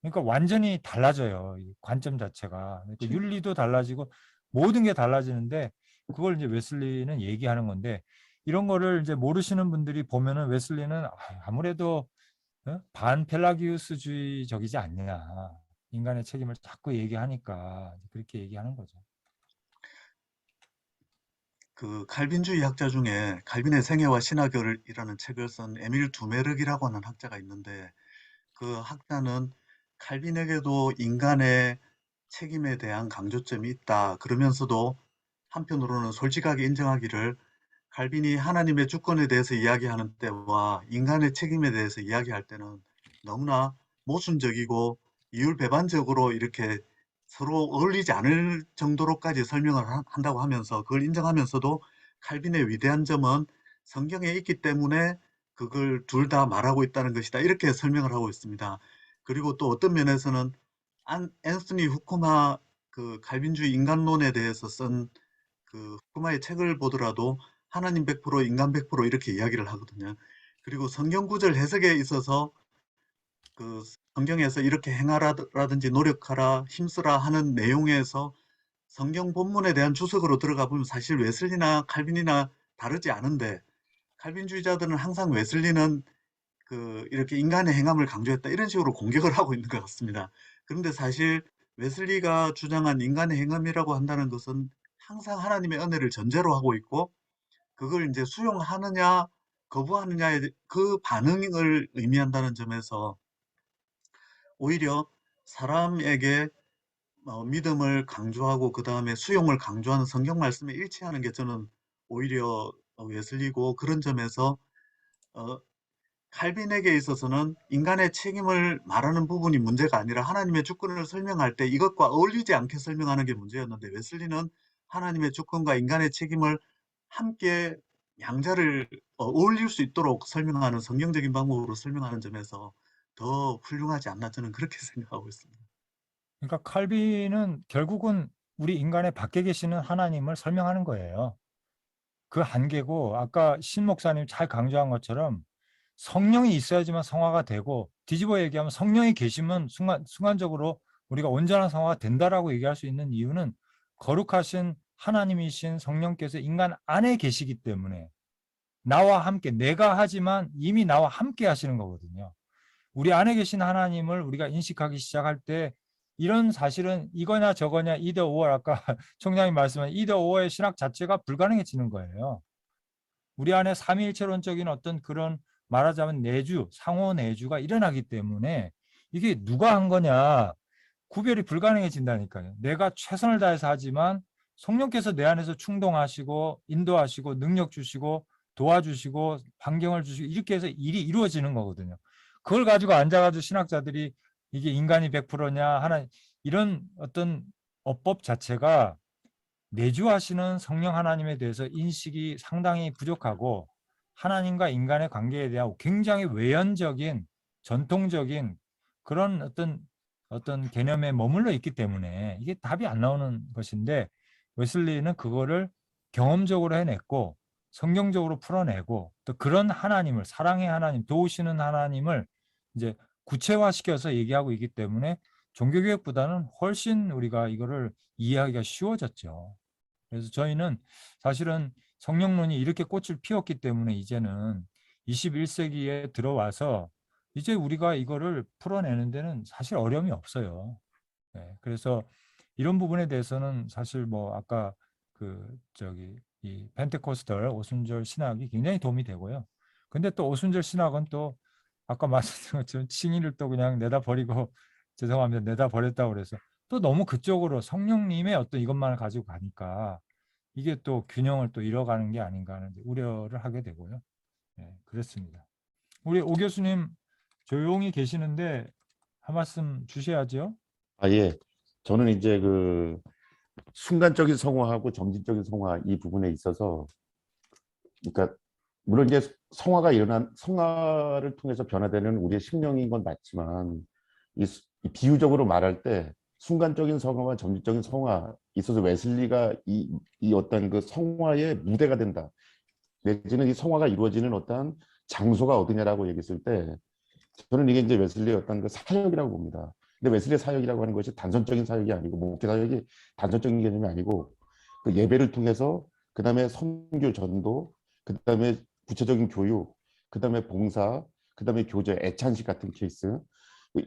그러니까 완전히 달라져요. 이 관점 자체가. 그러니까 윤리도 달라지고 모든 게 달라지는데, 그걸 이제 웨슬리는 얘기하는 건데, 이런 거를 이제 모르시는 분들이 보면은 웨슬리는 아무래도 반펠라기우스주의적이지 않느냐. 인간의 책임을 자꾸 얘기하니까 그렇게 얘기하는 거죠. 그 칼빈주의 학자 중에 칼빈의 생애와 신학이라는 책을 쓴 에밀 두메르기라고 하는 학자가 있는데, 그 학자는 칼빈에게도 인간의 책임에 대한 강조점이 있다 그러면서도 한편으로는 솔직하게 인정하기를, 칼빈이 하나님의 주권에 대해서 이야기하는 때와 인간의 책임에 대해서 이야기할 때는 너무나 모순적이고 이율배반적으로 이렇게 서로 어울리지 않을 정도로까지 설명을 한다고 하면서, 그걸 인정하면서도 칼빈의 위대한 점은 성경에 있기 때문에 그걸 둘 다 말하고 있다는 것이다, 이렇게 설명을 하고 있습니다. 그리고 또 어떤 면에서는 앤서니 후쿠마, 그 칼빈주의 인간론에 대해서 쓴 그 후쿠마의 책을 보더라도 하나님 100%, 인간 100% 이렇게 이야기를 하거든요. 그리고 성경 구절 해석에 있어서 그 성경에서 이렇게 행하라든지 노력하라, 힘쓰라 하는 내용에서 성경 본문에 대한 주석으로 들어가 보면 사실 웨슬리나 칼빈이나 다르지 않은데, 칼빈주의자들은 항상 웨슬리는 그 이렇게 인간의 행함을 강조했다, 이런 식으로 공격을 하고 있는 것 같습니다. 그런데 사실 웨슬리가 주장한 인간의 행함이라고 한다는 것은 항상 하나님의 은혜를 전제로 하고 있고, 그걸 이제 수용하느냐 거부하느냐의 그 반응을 의미한다는 점에서 오히려 사람에게 믿음을 강조하고 그 다음에 수용을 강조하는 성경 말씀에 일치하는 게 저는 오히려 웨슬리고 그런 점에서 칼빈에게 있어서는 인간의 책임을 말하는 부분이 문제가 아니라 하나님의 주권을 설명할 때 이것과 어울리지 않게 설명하는 게 문제였는데 웨슬리는 하나님의 주권과 인간의 책임을 함께 양자를 어울릴 수 있도록 설명하는 성경적인 방법으로 설명하는 점에서 더 훌륭하지 않나 저는 그렇게 생각하고 있습니다. 그러니까 칼빈은 결국은 우리 인간의 밖에 계시는 하나님을 설명하는 거예요. 그 한계고 아까 신 목사님 잘 강조한 것처럼 성령이 있어야지만 성화가 되고 뒤집어 얘기하면 성령이 계시면 순간적으로 우리가 온전한 성화가 된다라고 얘기할 수 있는 이유는 거룩하신 하나님이신 성령께서 인간 안에 계시기 때문에 나와 함께 내가 하지만 이미 나와 함께 하시는 거거든요. 우리 안에 계신 하나님을 우리가 인식하기 시작할 때 이런 사실은 이거냐 저거냐 either or 아까 총장님 말씀한 either or의 신학 자체가 불가능해지는 거예요. 우리 안에 삼위일체론적인 어떤 그런 말하자면 내주, 상호 내주가 일어나기 때문에 이게 누가 한 거냐 구별이 불가능해진다니까요. 내가 최선을 다해서 하지만 성령께서 내 안에서 충동하시고 인도하시고 능력 주시고 도와주시고 환경을 주시고 이렇게 해서 일이 이루어지는 거거든요. 그걸 가지고 앉아가지고 신학자들이 이게 인간이 100%냐 하나 이런 어떤 어법 자체가 내주하시는 성령 하나님에 대해서 인식이 상당히 부족하고 하나님과 인간의 관계에 대한 굉장히 외연적인 전통적인 그런 어떤 개념에 머물러 있기 때문에 이게 답이 안 나오는 것인데 웨슬리는 그거를 경험적으로 해냈고 성경적으로 풀어내고 또 그런 하나님을 사랑의 하나님 도우시는 하나님을 이제 구체화시켜서 얘기하고 있기 때문에 종교개혁보다는 훨씬 우리가 이거를 이해하기가 쉬워졌죠. 그래서 저희는 사실은 성령론이 이렇게 꽃을 피웠기 때문에 이제는 21세기에 들어와서 이제 우리가 이거를 풀어내는 데는 사실 어려움이 없어요. 네, 그래서 이런 부분에 대해서는 사실 뭐 아까 이 펜테코스털 오순절 신학이 굉장히 도움이 되고요. 근데 또 오순절 신학은 또 아까 말씀드린 것처럼 칭의를 또 그냥 내다 버리고 죄송합니다. 내다 버렸다고 그래서 또 너무 그쪽으로 성령님의 어떤 이것만을 가지고 가니까 이게 또 균형을 또 잃어가는 게 아닌가 하는 우려를 하게 되고요. 네, 그렇습니다. 우리 오 교수님 조용히 계시는데 한 말씀 주셔야죠. 예. 저는 이제 그 순간적인 성화하고 점진적인 성화 이 부분에 있어서 그러니까 물론 이제 성화를 통해서 변화되는 우리의 심령인 건 맞지만 이 비유적으로 말할 때 순간적인 성화와 점진적인 성화 있어서 웨슬리가 이 어떤 그 성화의 무대가 된다. 내지는 이 성화가 이루어지는 어떤 장소가 어디냐라고 얘기했을 때 저는 이게 이제 웨슬리의 어떤 그 사역이라고 봅니다. 근데 웨슬리의 사역이라고 하는 것이 단선적인 사역이 아니고 목회 사역이 단선적인 개념이 아니고 그 예배를 통해서 그다음에 선교 전도 그다음에 구체적인 교육 그다음에 봉사 그다음에 교제 애찬식 같은 케이스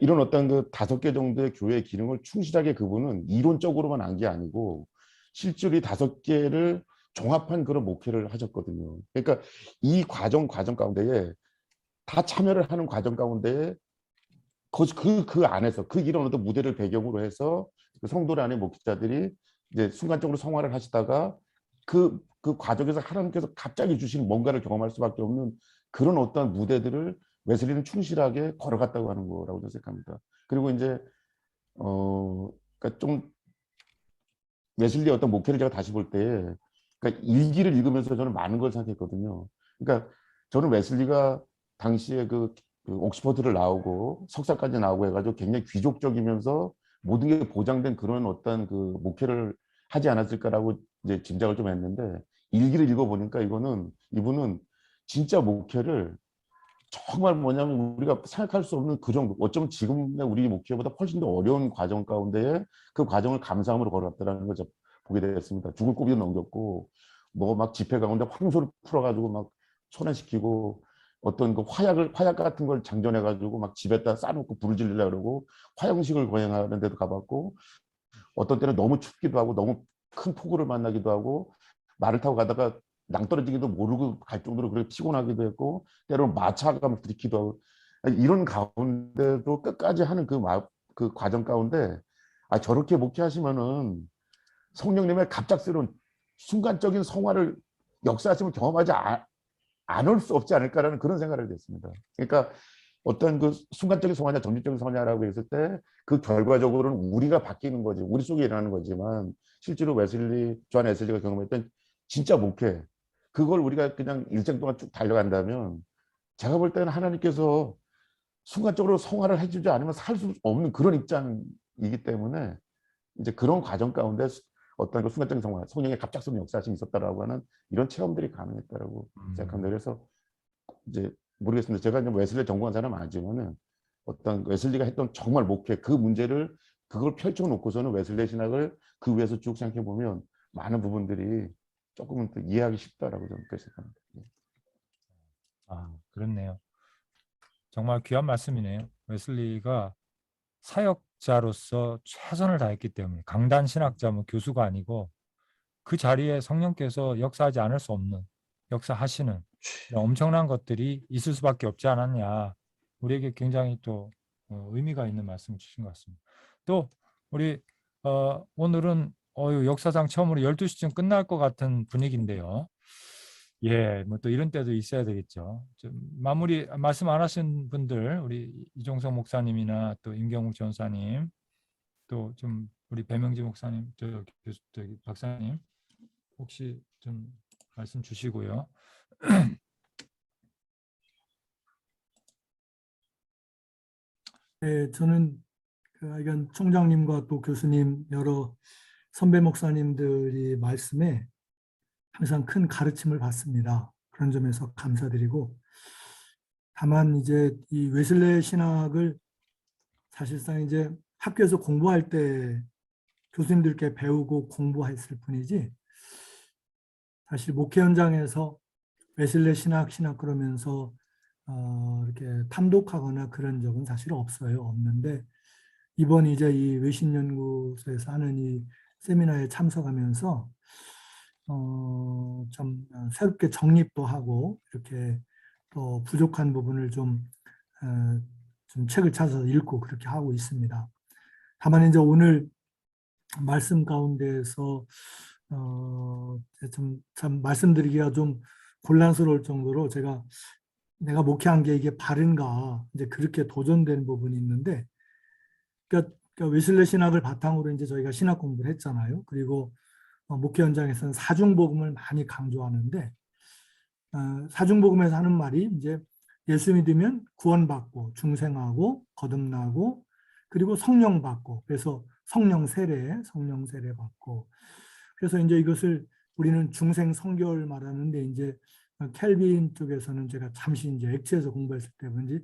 이런 어떤 그 5개 정도의 교회 기능을 충실하게 그분은 이론적으로만 한 게 아니고 실제로 이 5개를 종합한 그런 목회를 하셨거든요. 그러니까 이 과정 가운데에 다 참여를 하는 과정 가운데에 그 안에서 그 이런 어떤 무대를 배경으로 해서 그 성도 안의 목회자들이 이제 순간적으로 성화를 하시다가 그 과정에서 하나님께서 갑자기 주신 뭔가를 경험할 수밖에 없는 그런 어떤 무대들을 웨슬리는 충실하게 걸어갔다고 하는 거라고 저는 생각합니다. 그리고 이제 그러니까 좀 웨슬리의 어떤 목회를 제가 다시 볼 때 그러니까 일기를 읽으면서 저는 많은 걸 생각했거든요. 그러니까 저는 웨슬리가 당시에 그 옥스퍼드를 나오고 석사까지 나오고 해가지고 굉장히 귀족적이면서 모든 게 보장된 그런 어떤 그 목회를 하지 않았을까라고 이제 짐작을 좀 했는데 일기를 읽어보니까 이분은 진짜 목회를 정말 뭐냐면 우리가 생각할 수 없는 그 정도 어쩌면 지금의 우리 목회보다 훨씬 더 어려운 과정 가운데에 그 과정을 감사함으로 걸어갔다는 걸 보게 됐습니다. 죽을 고비도 넘겼고 뭐 막 집회 가운데 황소를 풀어가지고 막 소환시키고 어떤 그 화약 같은 걸 장전해가지고 막 집에다 싸놓고 불을 지르려고 그러고 화형식을 거행하는 데도 가봤고 어떤 때는 너무 춥기도 하고 너무 큰 폭우를 만나기도 하고 말을 타고 가다가 낭떠러지기도 모르고 갈 정도로 그렇게 피곤하기도 했고 때로는 마차가 막 들이키도 하고 이런 가운데도 끝까지 하는 그 과정 가운데 저렇게 목회하시면은 성령님의 갑작스러운 순간적인 성화를 역사심을 경험하지 않을 수 없지 않을까라는 그런 생각을 하게 됐습니다. 그러니까 어떤 그 순간적인 성화냐 점진적인 성화냐라고 했을 때 그 결과적으로는 우리가 바뀌는 거지, 우리 속에 일어나는 거지만 실제로 존 웨슬리가 경험했던 진짜 목회, 그걸 우리가 그냥 일생 동안 쭉 달려간다면 제가 볼 때는 하나님께서 순간적으로 성화를 해주지 않으면 살 수 없는 그런 입장이기 때문에 이제 그런 과정 가운데 어떤 그 순간적인 성화, 성령의 갑작스러운 역사심이 있었다라고 하는 이런 체험들이 가능했다라고 생각합니다. 그래서 이제 모르겠습니다. 제가 이제 웨슬리 전공한 사람은 아니지만은 어떤 웨슬리가 했던 정말 목회 그 문제를 그걸 펼쳐놓고서는 웨슬리 신학을 그 위에서 쭉 생각해 보면 많은 부분들이 조금은 더 이해하기 쉽다라고 저는 그렇게 생각합니다. 아, 그렇네요. 정말 귀한 말씀이네요. 웨슬리가 사역자로서 최선을 다했기 때문에 강단 신학자 뭐 교수가 아니고 그 자리에 성령께서 역사하지 않을 수 없는 역사하시는 엄청난 것들이 있을 수밖에 없지 않았냐. 우리에게 굉장히 또 의미가 있는 말씀을 주신 것 같습니다. 또 우리 오늘은 역사상 처음으로 12시쯤 끝날 것 같은 분위기인데요. 예, 뭐 또 이런 때도 있어야 되겠죠. 좀 마무리 말씀 안 하신 분들, 우리 이종석 목사님이나 또 임경욱 전사님, 또 좀 우리 배명지 목사님, 저기 박사님, 혹시 좀 말씀 주시고요. 네, 저는 이건 총장님과 또 교수님 여러 선배 목사님들이 말씀에 항상 큰 가르침을 받습니다. 그런 점에서 감사드리고, 다만 이제 이 웨슬레 신학을 사실상 이제 학교에서 공부할 때 교수님들께 배우고 공부했을 뿐이지, 사실 목회 현장에서 웨슬레 신학 그러면서 이렇게 탐독하거나 그런 적은 사실 없는데, 이번 이제 이 외신연구소에서 하는 이 세미나에 참석하면서 좀 새롭게 정립도 하고 이렇게 또 부족한 부분을 좀 책을 찾아서 읽고 그렇게 하고 있습니다. 다만 이제 오늘 말씀 가운데에서 참 말씀드리기가 좀 곤란스러울 정도로 내가 목회한 게 이게 바른가 이제 그렇게 도전된 부분이 있는데, 그러니까 웨슬레 신학을 바탕으로 이제 저희가 신학 공부를 했잖아요. 그리고 목회 현장에서는 사중복음을 많이 강조하는데, 사중복음에서 하는 말이 이제 예수 믿으면 구원받고 중생하고 거듭나고 그리고 성령 받고, 그래서 성령 세례 받고, 그래서 이제 이것을 우리는 중생 성결 말하는데, 이제 켈빈 쪽에서는 제가 잠시 이제 액체에서 공부했을 때 그런지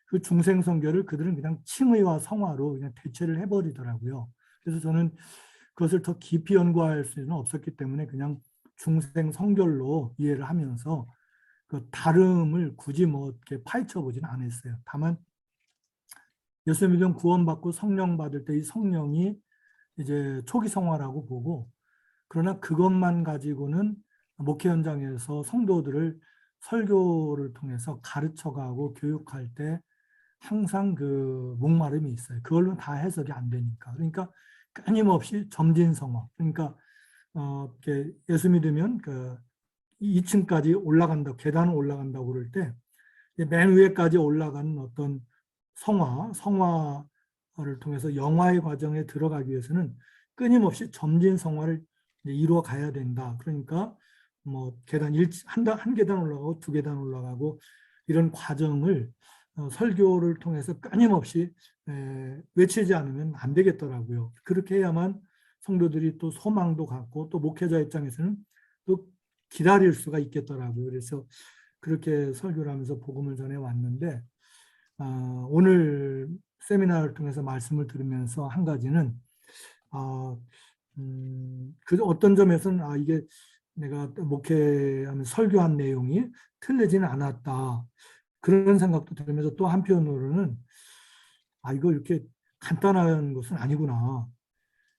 그 중생 성결을 그들은 그냥 칭의와 성화로 그냥 대체를 해버리더라고요. 그래서 저는 그것을 더 깊이 연구할 수는 없었기 때문에 그냥 중생 성결로 이해를 하면서 그 다름을 굳이 뭐 이렇게 파헤쳐 보지는 않았어요. 다만 예수 믿으면 구원받고 성령 받을 때 이 성령이 이제 초기 성화라고 보고, 그러나 그것만 가지고는 목회 현장에서 성도들을 설교를 통해서 가르쳐가고 교육할 때 항상 그 목마름이 있어요. 그걸로 다 해석이 안 되니까. 그러니까 끊임없이 점진성화. 그러니까 이렇게 예수 믿으면 그 2층까지 올라간다, 계단을 올라간다고 그럴 때 맨 위에까지 올라가는 어떤 성화를 통해서 영화의 과정에 들어가기 위해서는 끊임없이 점진성화를 이루어 가야 된다. 그러니까 뭐 계단 한 계단 올라가고 두 계단 올라가고 이런 과정을 설교를 통해서 끊임없이 외치지 않으면 안 되겠더라고요. 그렇게 해야만 성도들이 또 소망도 갖고 또 목회자 입장에서는 또 기다릴 수가 있겠더라고요. 그래서 그렇게 설교를 하면서 복음을 전해 왔는데, 오늘 세미나를 통해서 말씀을 들으면서 한 가지는 그 어떤 점에서는 이게 내가 목회하면 설교한 내용이 틀리지는 않았다, 그런 생각도 들으면서 또 한편으로는 이거 이렇게 간단한 것은 아니구나.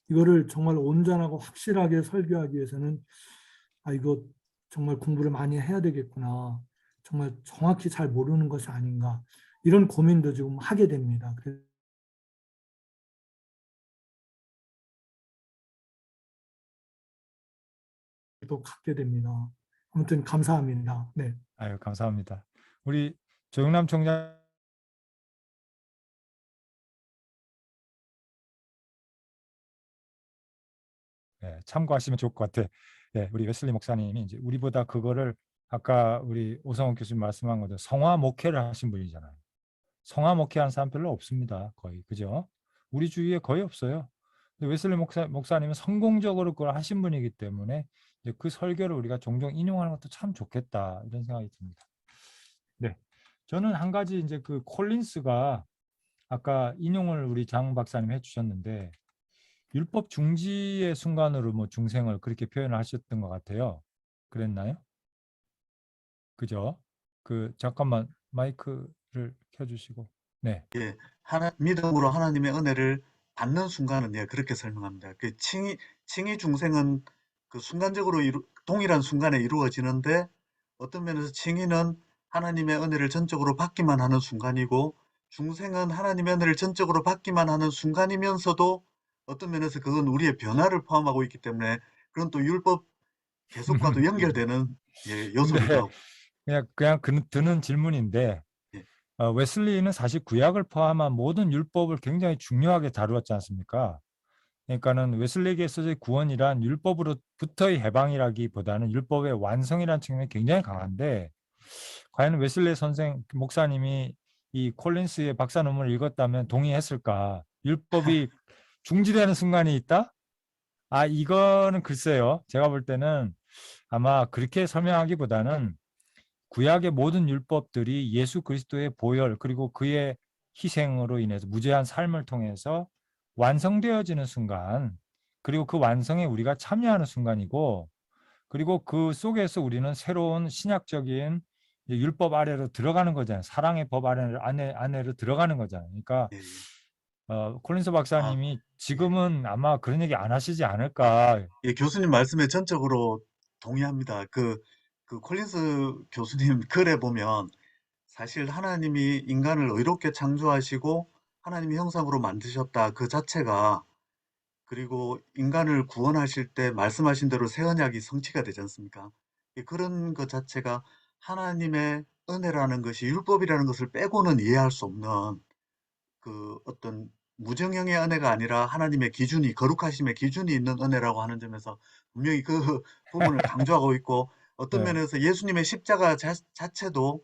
이거를 정말 온전하고 확실하게 설교하기 위해서는 이거 정말 공부를 많이 해야 되겠구나. 정말 정확히 잘 모르는 것이 아닌가. 이런 고민도 지금 하게 됩니다. 또 갖게 됩니다. 아무튼 감사합니다. 네. 아유, 감사합니다. 우리 조영남 총장 참고하시면 좋을 것 같아. 우리 웨슬리 목사님이 이제 우리보다 그거를 아까 우리 오성훈 교수님 말씀한 것처럼 성화 목회를 하신 분이잖아요. 성화 목회하는 사람 별로 없습니다. 거의. 그죠? 우리 주위에 거의 없어요. 근데 웨슬리 목사님은 성공적으로 그걸 하신 분이기 때문에 이제 그 설교를 우리가 종종 인용하는 것도 참 좋겠다 이런 생각이 듭니다. 네, 저는 한 가지 이제 그 콜린스가 아까 인용을 우리 장 박사님 해주셨는데 율법 중지의 순간으로 뭐 중생을 그렇게 표현을 하셨던 것 같아요. 그랬나요? 그죠? 잠깐만 마이크를 켜주시고. 네. 예, 믿음으로 하나님의 은혜를 받는 순간은 그렇게 설명합니다. 그 칭의 중생은 그 순간적으로 동일한 순간에 이루어지는데 어떤 면에서 칭의는 하나님의 은혜를 전적으로 받기만 하는 순간이고 중생은 하나님의 은혜를 전적으로 받기만 하는 순간이면서도 어떤 면에서 그건 우리의 변화를 포함하고 있기 때문에 그건 또 율법 계속과도 연결되는 요소기도 하고. 그냥 드는 질문인데 예. 웨슬리는 사실 구약을 포함한 모든 율법을 굉장히 중요하게 다루었지 않습니까? 그러니까는 웨슬리에게 있어서의 구원이란 율법으로부터의 해방이라기보다는 율법의 완성이라는 측면이 굉장히 강한데 과연 웨슬리 목사님이 이 콜린스의 박사 논문을 읽었다면 동의했을까? 율법이 중지되는 순간이 있다? 이거는 글쎄요. 제가 볼 때는 아마 그렇게 설명하기보다는 구약의 모든 율법들이 예수 그리스도의 보혈 그리고 그의 희생으로 인해서 무죄한 삶을 통해서 완성되어지는 순간, 그리고 그 완성에 우리가 참여하는 순간이고, 그리고 그 속에서 우리는 새로운 신약적인 율법 아래로 들어가는 거잖아요. 사랑의 법 안에로 들어가는 거잖아요. 그러니까 콜린스 박사님이 지금은 아마 그런 얘기 안 하시지 않을까. 교수님 말씀에 전적으로 동의합니다. 그 콜린스 교수님 글에 보면 사실 하나님이 인간을 의롭게 창조하시고 하나님의 형상으로 만드셨다 그 자체가, 그리고 인간을 구원하실 때 말씀하신 대로 새 언약이 성취가 되지 않습니까? 그런 것 자체가 하나님의 은혜라는 것이 율법이라는 것을 빼고는 이해할 수 없는 그 어떤 무정형의 은혜가 아니라 하나님의 기준이, 거룩하심의 기준이 있는 은혜라고 하는 점에서 분명히 그 부분을 강조하고 있고, 어떤 네. 면에서 예수님의 십자가 자체도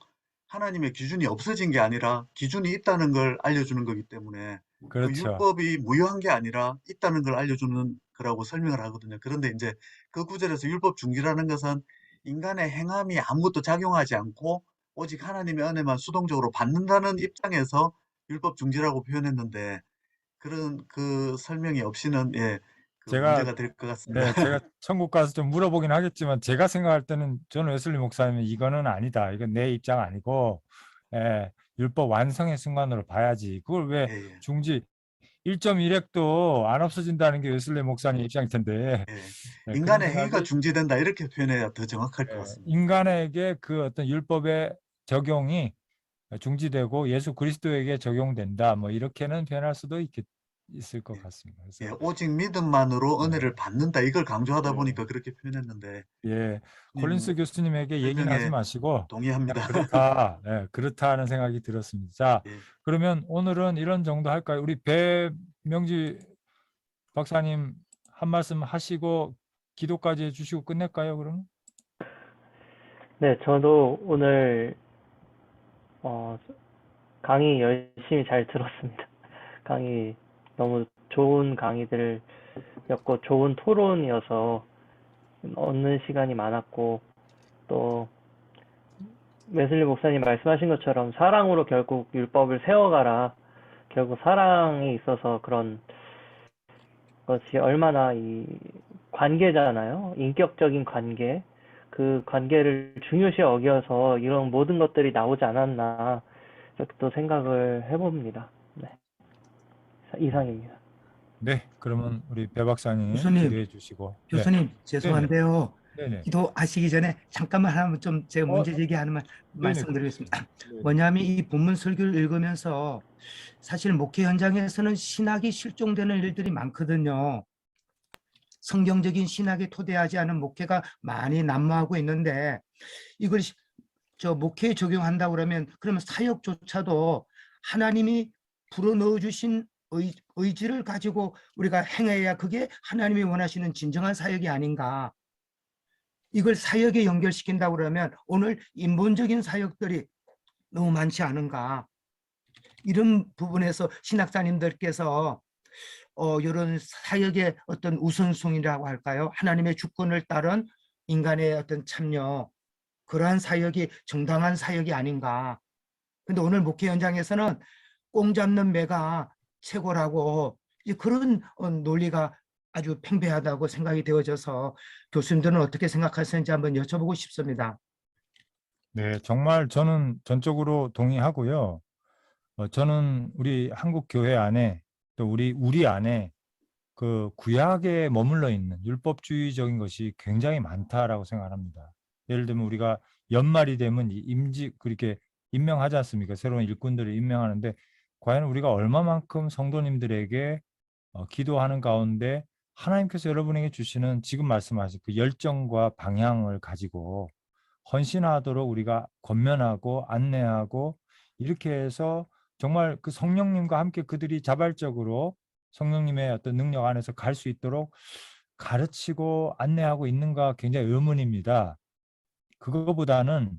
하나님의 기준이 없어진 게 아니라 기준이 있다는 걸 알려주는 거기 때문에 그 그렇죠. 율법이 무효한 게 아니라 있다는 걸 알려주는 거라고 설명을 하거든요. 그런데 이제 그 구절에서 율법 중지라는 것은 인간의 행함이 아무것도 작용하지 않고 오직 하나님의 은혜만 수동적으로 받는다는 입장에서 율법 중지라고 표현했는데, 그런 그 설명이 없이는 그 제가 문제가 될 것 같습니다. 제가 천국 가서 좀 물어보긴 하겠지만 제가 생각할 때는 존 웨슬리 목사님은 이거는 아니다. 이건 내 입장 아니고 율법 완성의 순간으로 봐야지. 그걸 왜 중지 1.1핵도 안 없어진다는 게 웨슬리 목사님 입장일 텐데. 그런 인간의 행위가 생각이 중지된다 이렇게 표현해야 더 정확할 것 같습니다. 인간에게 그 어떤 율법의 적용이 중지되고 예수 그리스도에게 적용된다. 뭐 이렇게는 표현할 수도 있을 것 같습니다. 그래서 오직 믿음만으로 은혜를 받는다 이걸 강조하다 네. 보니까 그렇게 표현했는데, 콜린스 교수님에게 얘기는 하지 마시고 동의합니다. 그냥 그렇다 하는 생각이 들었습니다. 자, 그러면 오늘은 이런 정도 할까요? 우리 배명지 박사님 한 말씀 하시고 기도까지 해주시고 끝낼까요? 그러면? 네, 저도 오늘 강의 열심히 잘 들었습니다. 강의 너무 좋은 강의들이었고 좋은 토론이어서 얻는 시간이 많았고, 또 웨슬리 목사님 말씀하신 것처럼 사랑으로 결국 율법을 세워가라, 결국 사랑이 있어서 그런 것이 얼마나 이 관계잖아요. 인격적인 관계, 그 관계를 중요시 여겨서 이런 모든 것들이 나오지 않았나 이렇게 또 생각을 해봅니다. 네, 이상입니다. 네, 그러면 우리 배 박사님 교수님, 기도해 주시고. 교수님 죄송한데요. 네네. 기도하시기 전에 잠깐만 하면 좀 제가 문제 제기하는 말씀드리겠습니다. 뭐냐면 이 본문 설교를 읽으면서 사실 목회 현장에서는 신학이 실종되는 일들이 많거든요. 성경적인 신학에 토대하지 않은 목회가 많이 난무하고 있는데 이걸 저 목회에 적용한다고 그러면 그러면 사역조차도 하나님이 불어넣어 주신 의지를 가지고 우리가 행해야 그게 하나님이 원하시는 진정한 사역이 아닌가. 이걸 사역에 연결시킨다고 그러면 오늘 인본적인 사역들이 너무 많지 않은가. 이런 부분에서 신학자님들께서 이런 사역의 어떤 우선순위라고 할까요? 하나님의 주권을 따른 인간의 어떤 참여, 그러한 사역이 정당한 사역이 아닌가. 근데 오늘 목회 현장에서는 꽁 잡는 매가 최고라고 그런 논리가 아주 팽배하다고 생각이 되어져서 교수님들은 어떻게 생각하시는지 한번 여쭤보고 싶습니다. 네, 정말 저는 전적으로 동의하고요. 저는 우리 한국 교회 안에 또 우리 안에 그 구약에 머물러 있는 율법주의적인 것이 굉장히 많다라고 생각합니다. 예를 들면 우리가 연말이 되면 그렇게 임명하지 않습니까? 새로운 일꾼들을 임명하는데 과연 우리가 얼마만큼 성도님들에게 기도하는 가운데 하나님께서 여러분에게 주시는 지금 말씀하신 그 열정과 방향을 가지고 헌신하도록 우리가 권면하고 안내하고 이렇게 해서 정말 그 성령님과 함께 그들이 자발적으로 성령님의 어떤 능력 안에서 갈 수 있도록 가르치고 안내하고 있는가 굉장히 의문입니다. 그거보다는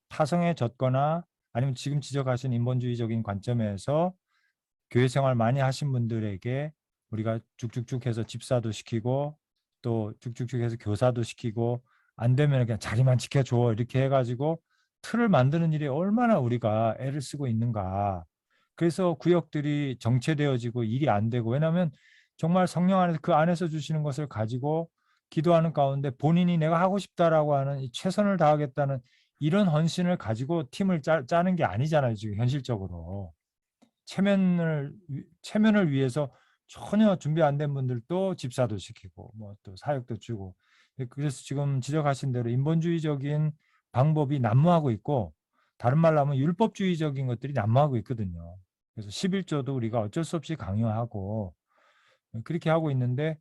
타성에 젖거나 아니면 지금 지적하신 인본주의적인 관점에서 교회 생활 많이 하신 분들에게 우리가 쭉쭉쭉 해서 집사도 시키고 또 쭉쭉쭉 해서 교사도 시키고 안 되면 그냥 자리만 지켜줘 이렇게 해가지고 틀을 만드는 일에 얼마나 우리가 애를 쓰고 있는가. 그래서 구역들이 정체되어지고 일이 안 되고, 왜냐하면 정말 성령 안에서 그 안에서 주시는 것을 가지고 기도하는 가운데 본인이 내가 하고 싶다라고 하는 이 최선을 다하겠다는 이런 헌신을 가지고 팀을 짜는 게 아니잖아요. 지금 현실적으로 체면을 위해서 전혀 준비 안 된 분들도 집사도 시키고 뭐 또 사역도 주고, 그래서 지금 지적하신 대로 인본주의적인 방법이 난무하고 있고, 다른 말로 하면 율법주의적인 것들이 난무하고 있거든요. 그래서 11조도 우리가 어쩔 수 없이 강요하고 그렇게 하고 있는데,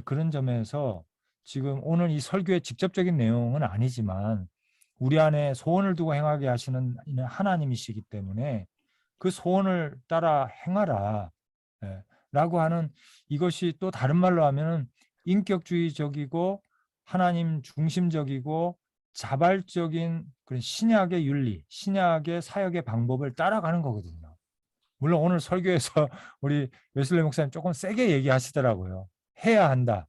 그런 점에서 지금 오늘 이 설교의 직접적인 내용은 아니지만 우리 안에 소원을 두고 행하게 하시는 하나님이시기 때문에 그 소원을 따라 행하라 라고 하는, 이것이 또 다른 말로 하면 인격주의적이고 하나님 중심적이고 자발적인 그런 신약의 윤리, 신약의 사역의 방법을 따라가는 거거든요. 물론 오늘 설교에서 우리 웨슬리 목사님 조금 세게 얘기하시더라고요. 해야 한다.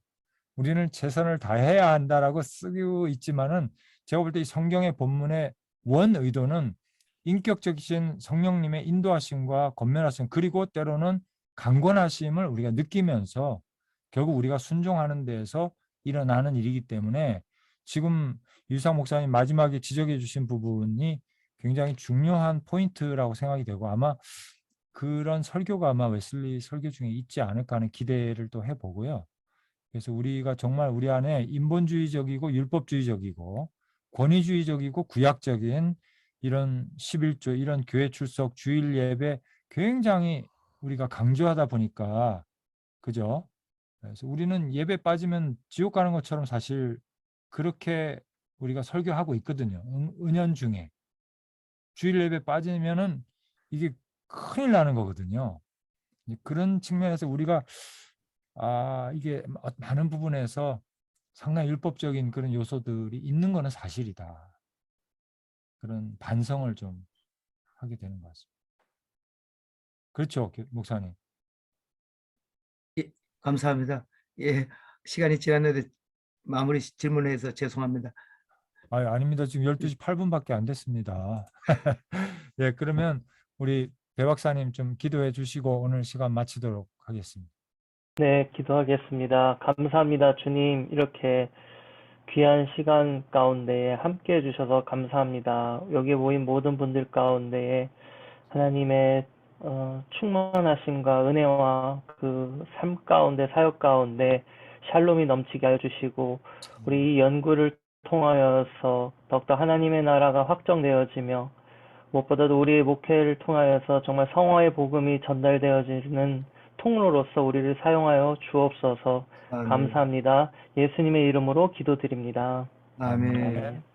우리는 최선을 다해야 한다라고 쓰고 있지만은 제가 볼 때 이 성경의 본문의 원 의도는 인격적이신 성령님의 인도하심과 권면하심, 그리고 때로는 강권하심을 우리가 느끼면서 결국 우리가 순종하는 데에서 일어나는 일이기 때문에 지금 유상 목사님 마지막에 지적해 주신 부분이 굉장히 중요한 포인트라고 생각이 되고, 아마 그런 설교가 아마 웨슬리 설교 중에 있지 않을까 하는 기대를 또 해보고요. 그래서 우리가 정말 우리 안에 인본주의적이고 율법주의적이고 권위주의적이고 구약적인 이런 11조, 이런 교회 출석, 주일 예배 굉장히 우리가 강조하다 보니까, 그죠? 그래서 우리는 예배 빠지면 지옥 가는 것처럼 사실 그렇게 우리가 설교하고 있거든요. 은연중에. 주일 예배 빠지면은 이게 큰일 나는 거거든요. 그런 측면에서 우리가 이게 많은 부분에서 상당히 율법적인 그런 요소들이 있는 거는 사실이다. 그런 반성을 좀 하게 되는 것 같습니다. 그렇죠, 목사님. 예, 감사합니다. 예, 시간이 지났는데 마무리 질문해서 죄송합니다. 아닙니다. 지금 12시 8분밖에 안 됐습니다. 예, 그러면 우리 배 박사님 좀 기도해 주시고 오늘 시간 마치도록 하겠습니다. 네, 기도하겠습니다. 감사합니다, 주님. 이렇게 귀한 시간 가운데에 함께 해주셔서 감사합니다. 여기 모인 모든 분들 가운데에 하나님의 충만하심과 은혜와 그 삶 가운데, 사역 가운데 샬롬이 넘치게 해주시고, 우리 이 연구를 통하여서 더욱더 하나님의 나라가 확정되어지며, 무엇보다도 우리의 목회를 통하여서 정말 성화의 복음이 전달되어지는 통로로서 우리를 사용하여 주옵소서. 아멘. 감사합니다. 예수님의 이름으로 기도드립니다. 아멘. 아멘.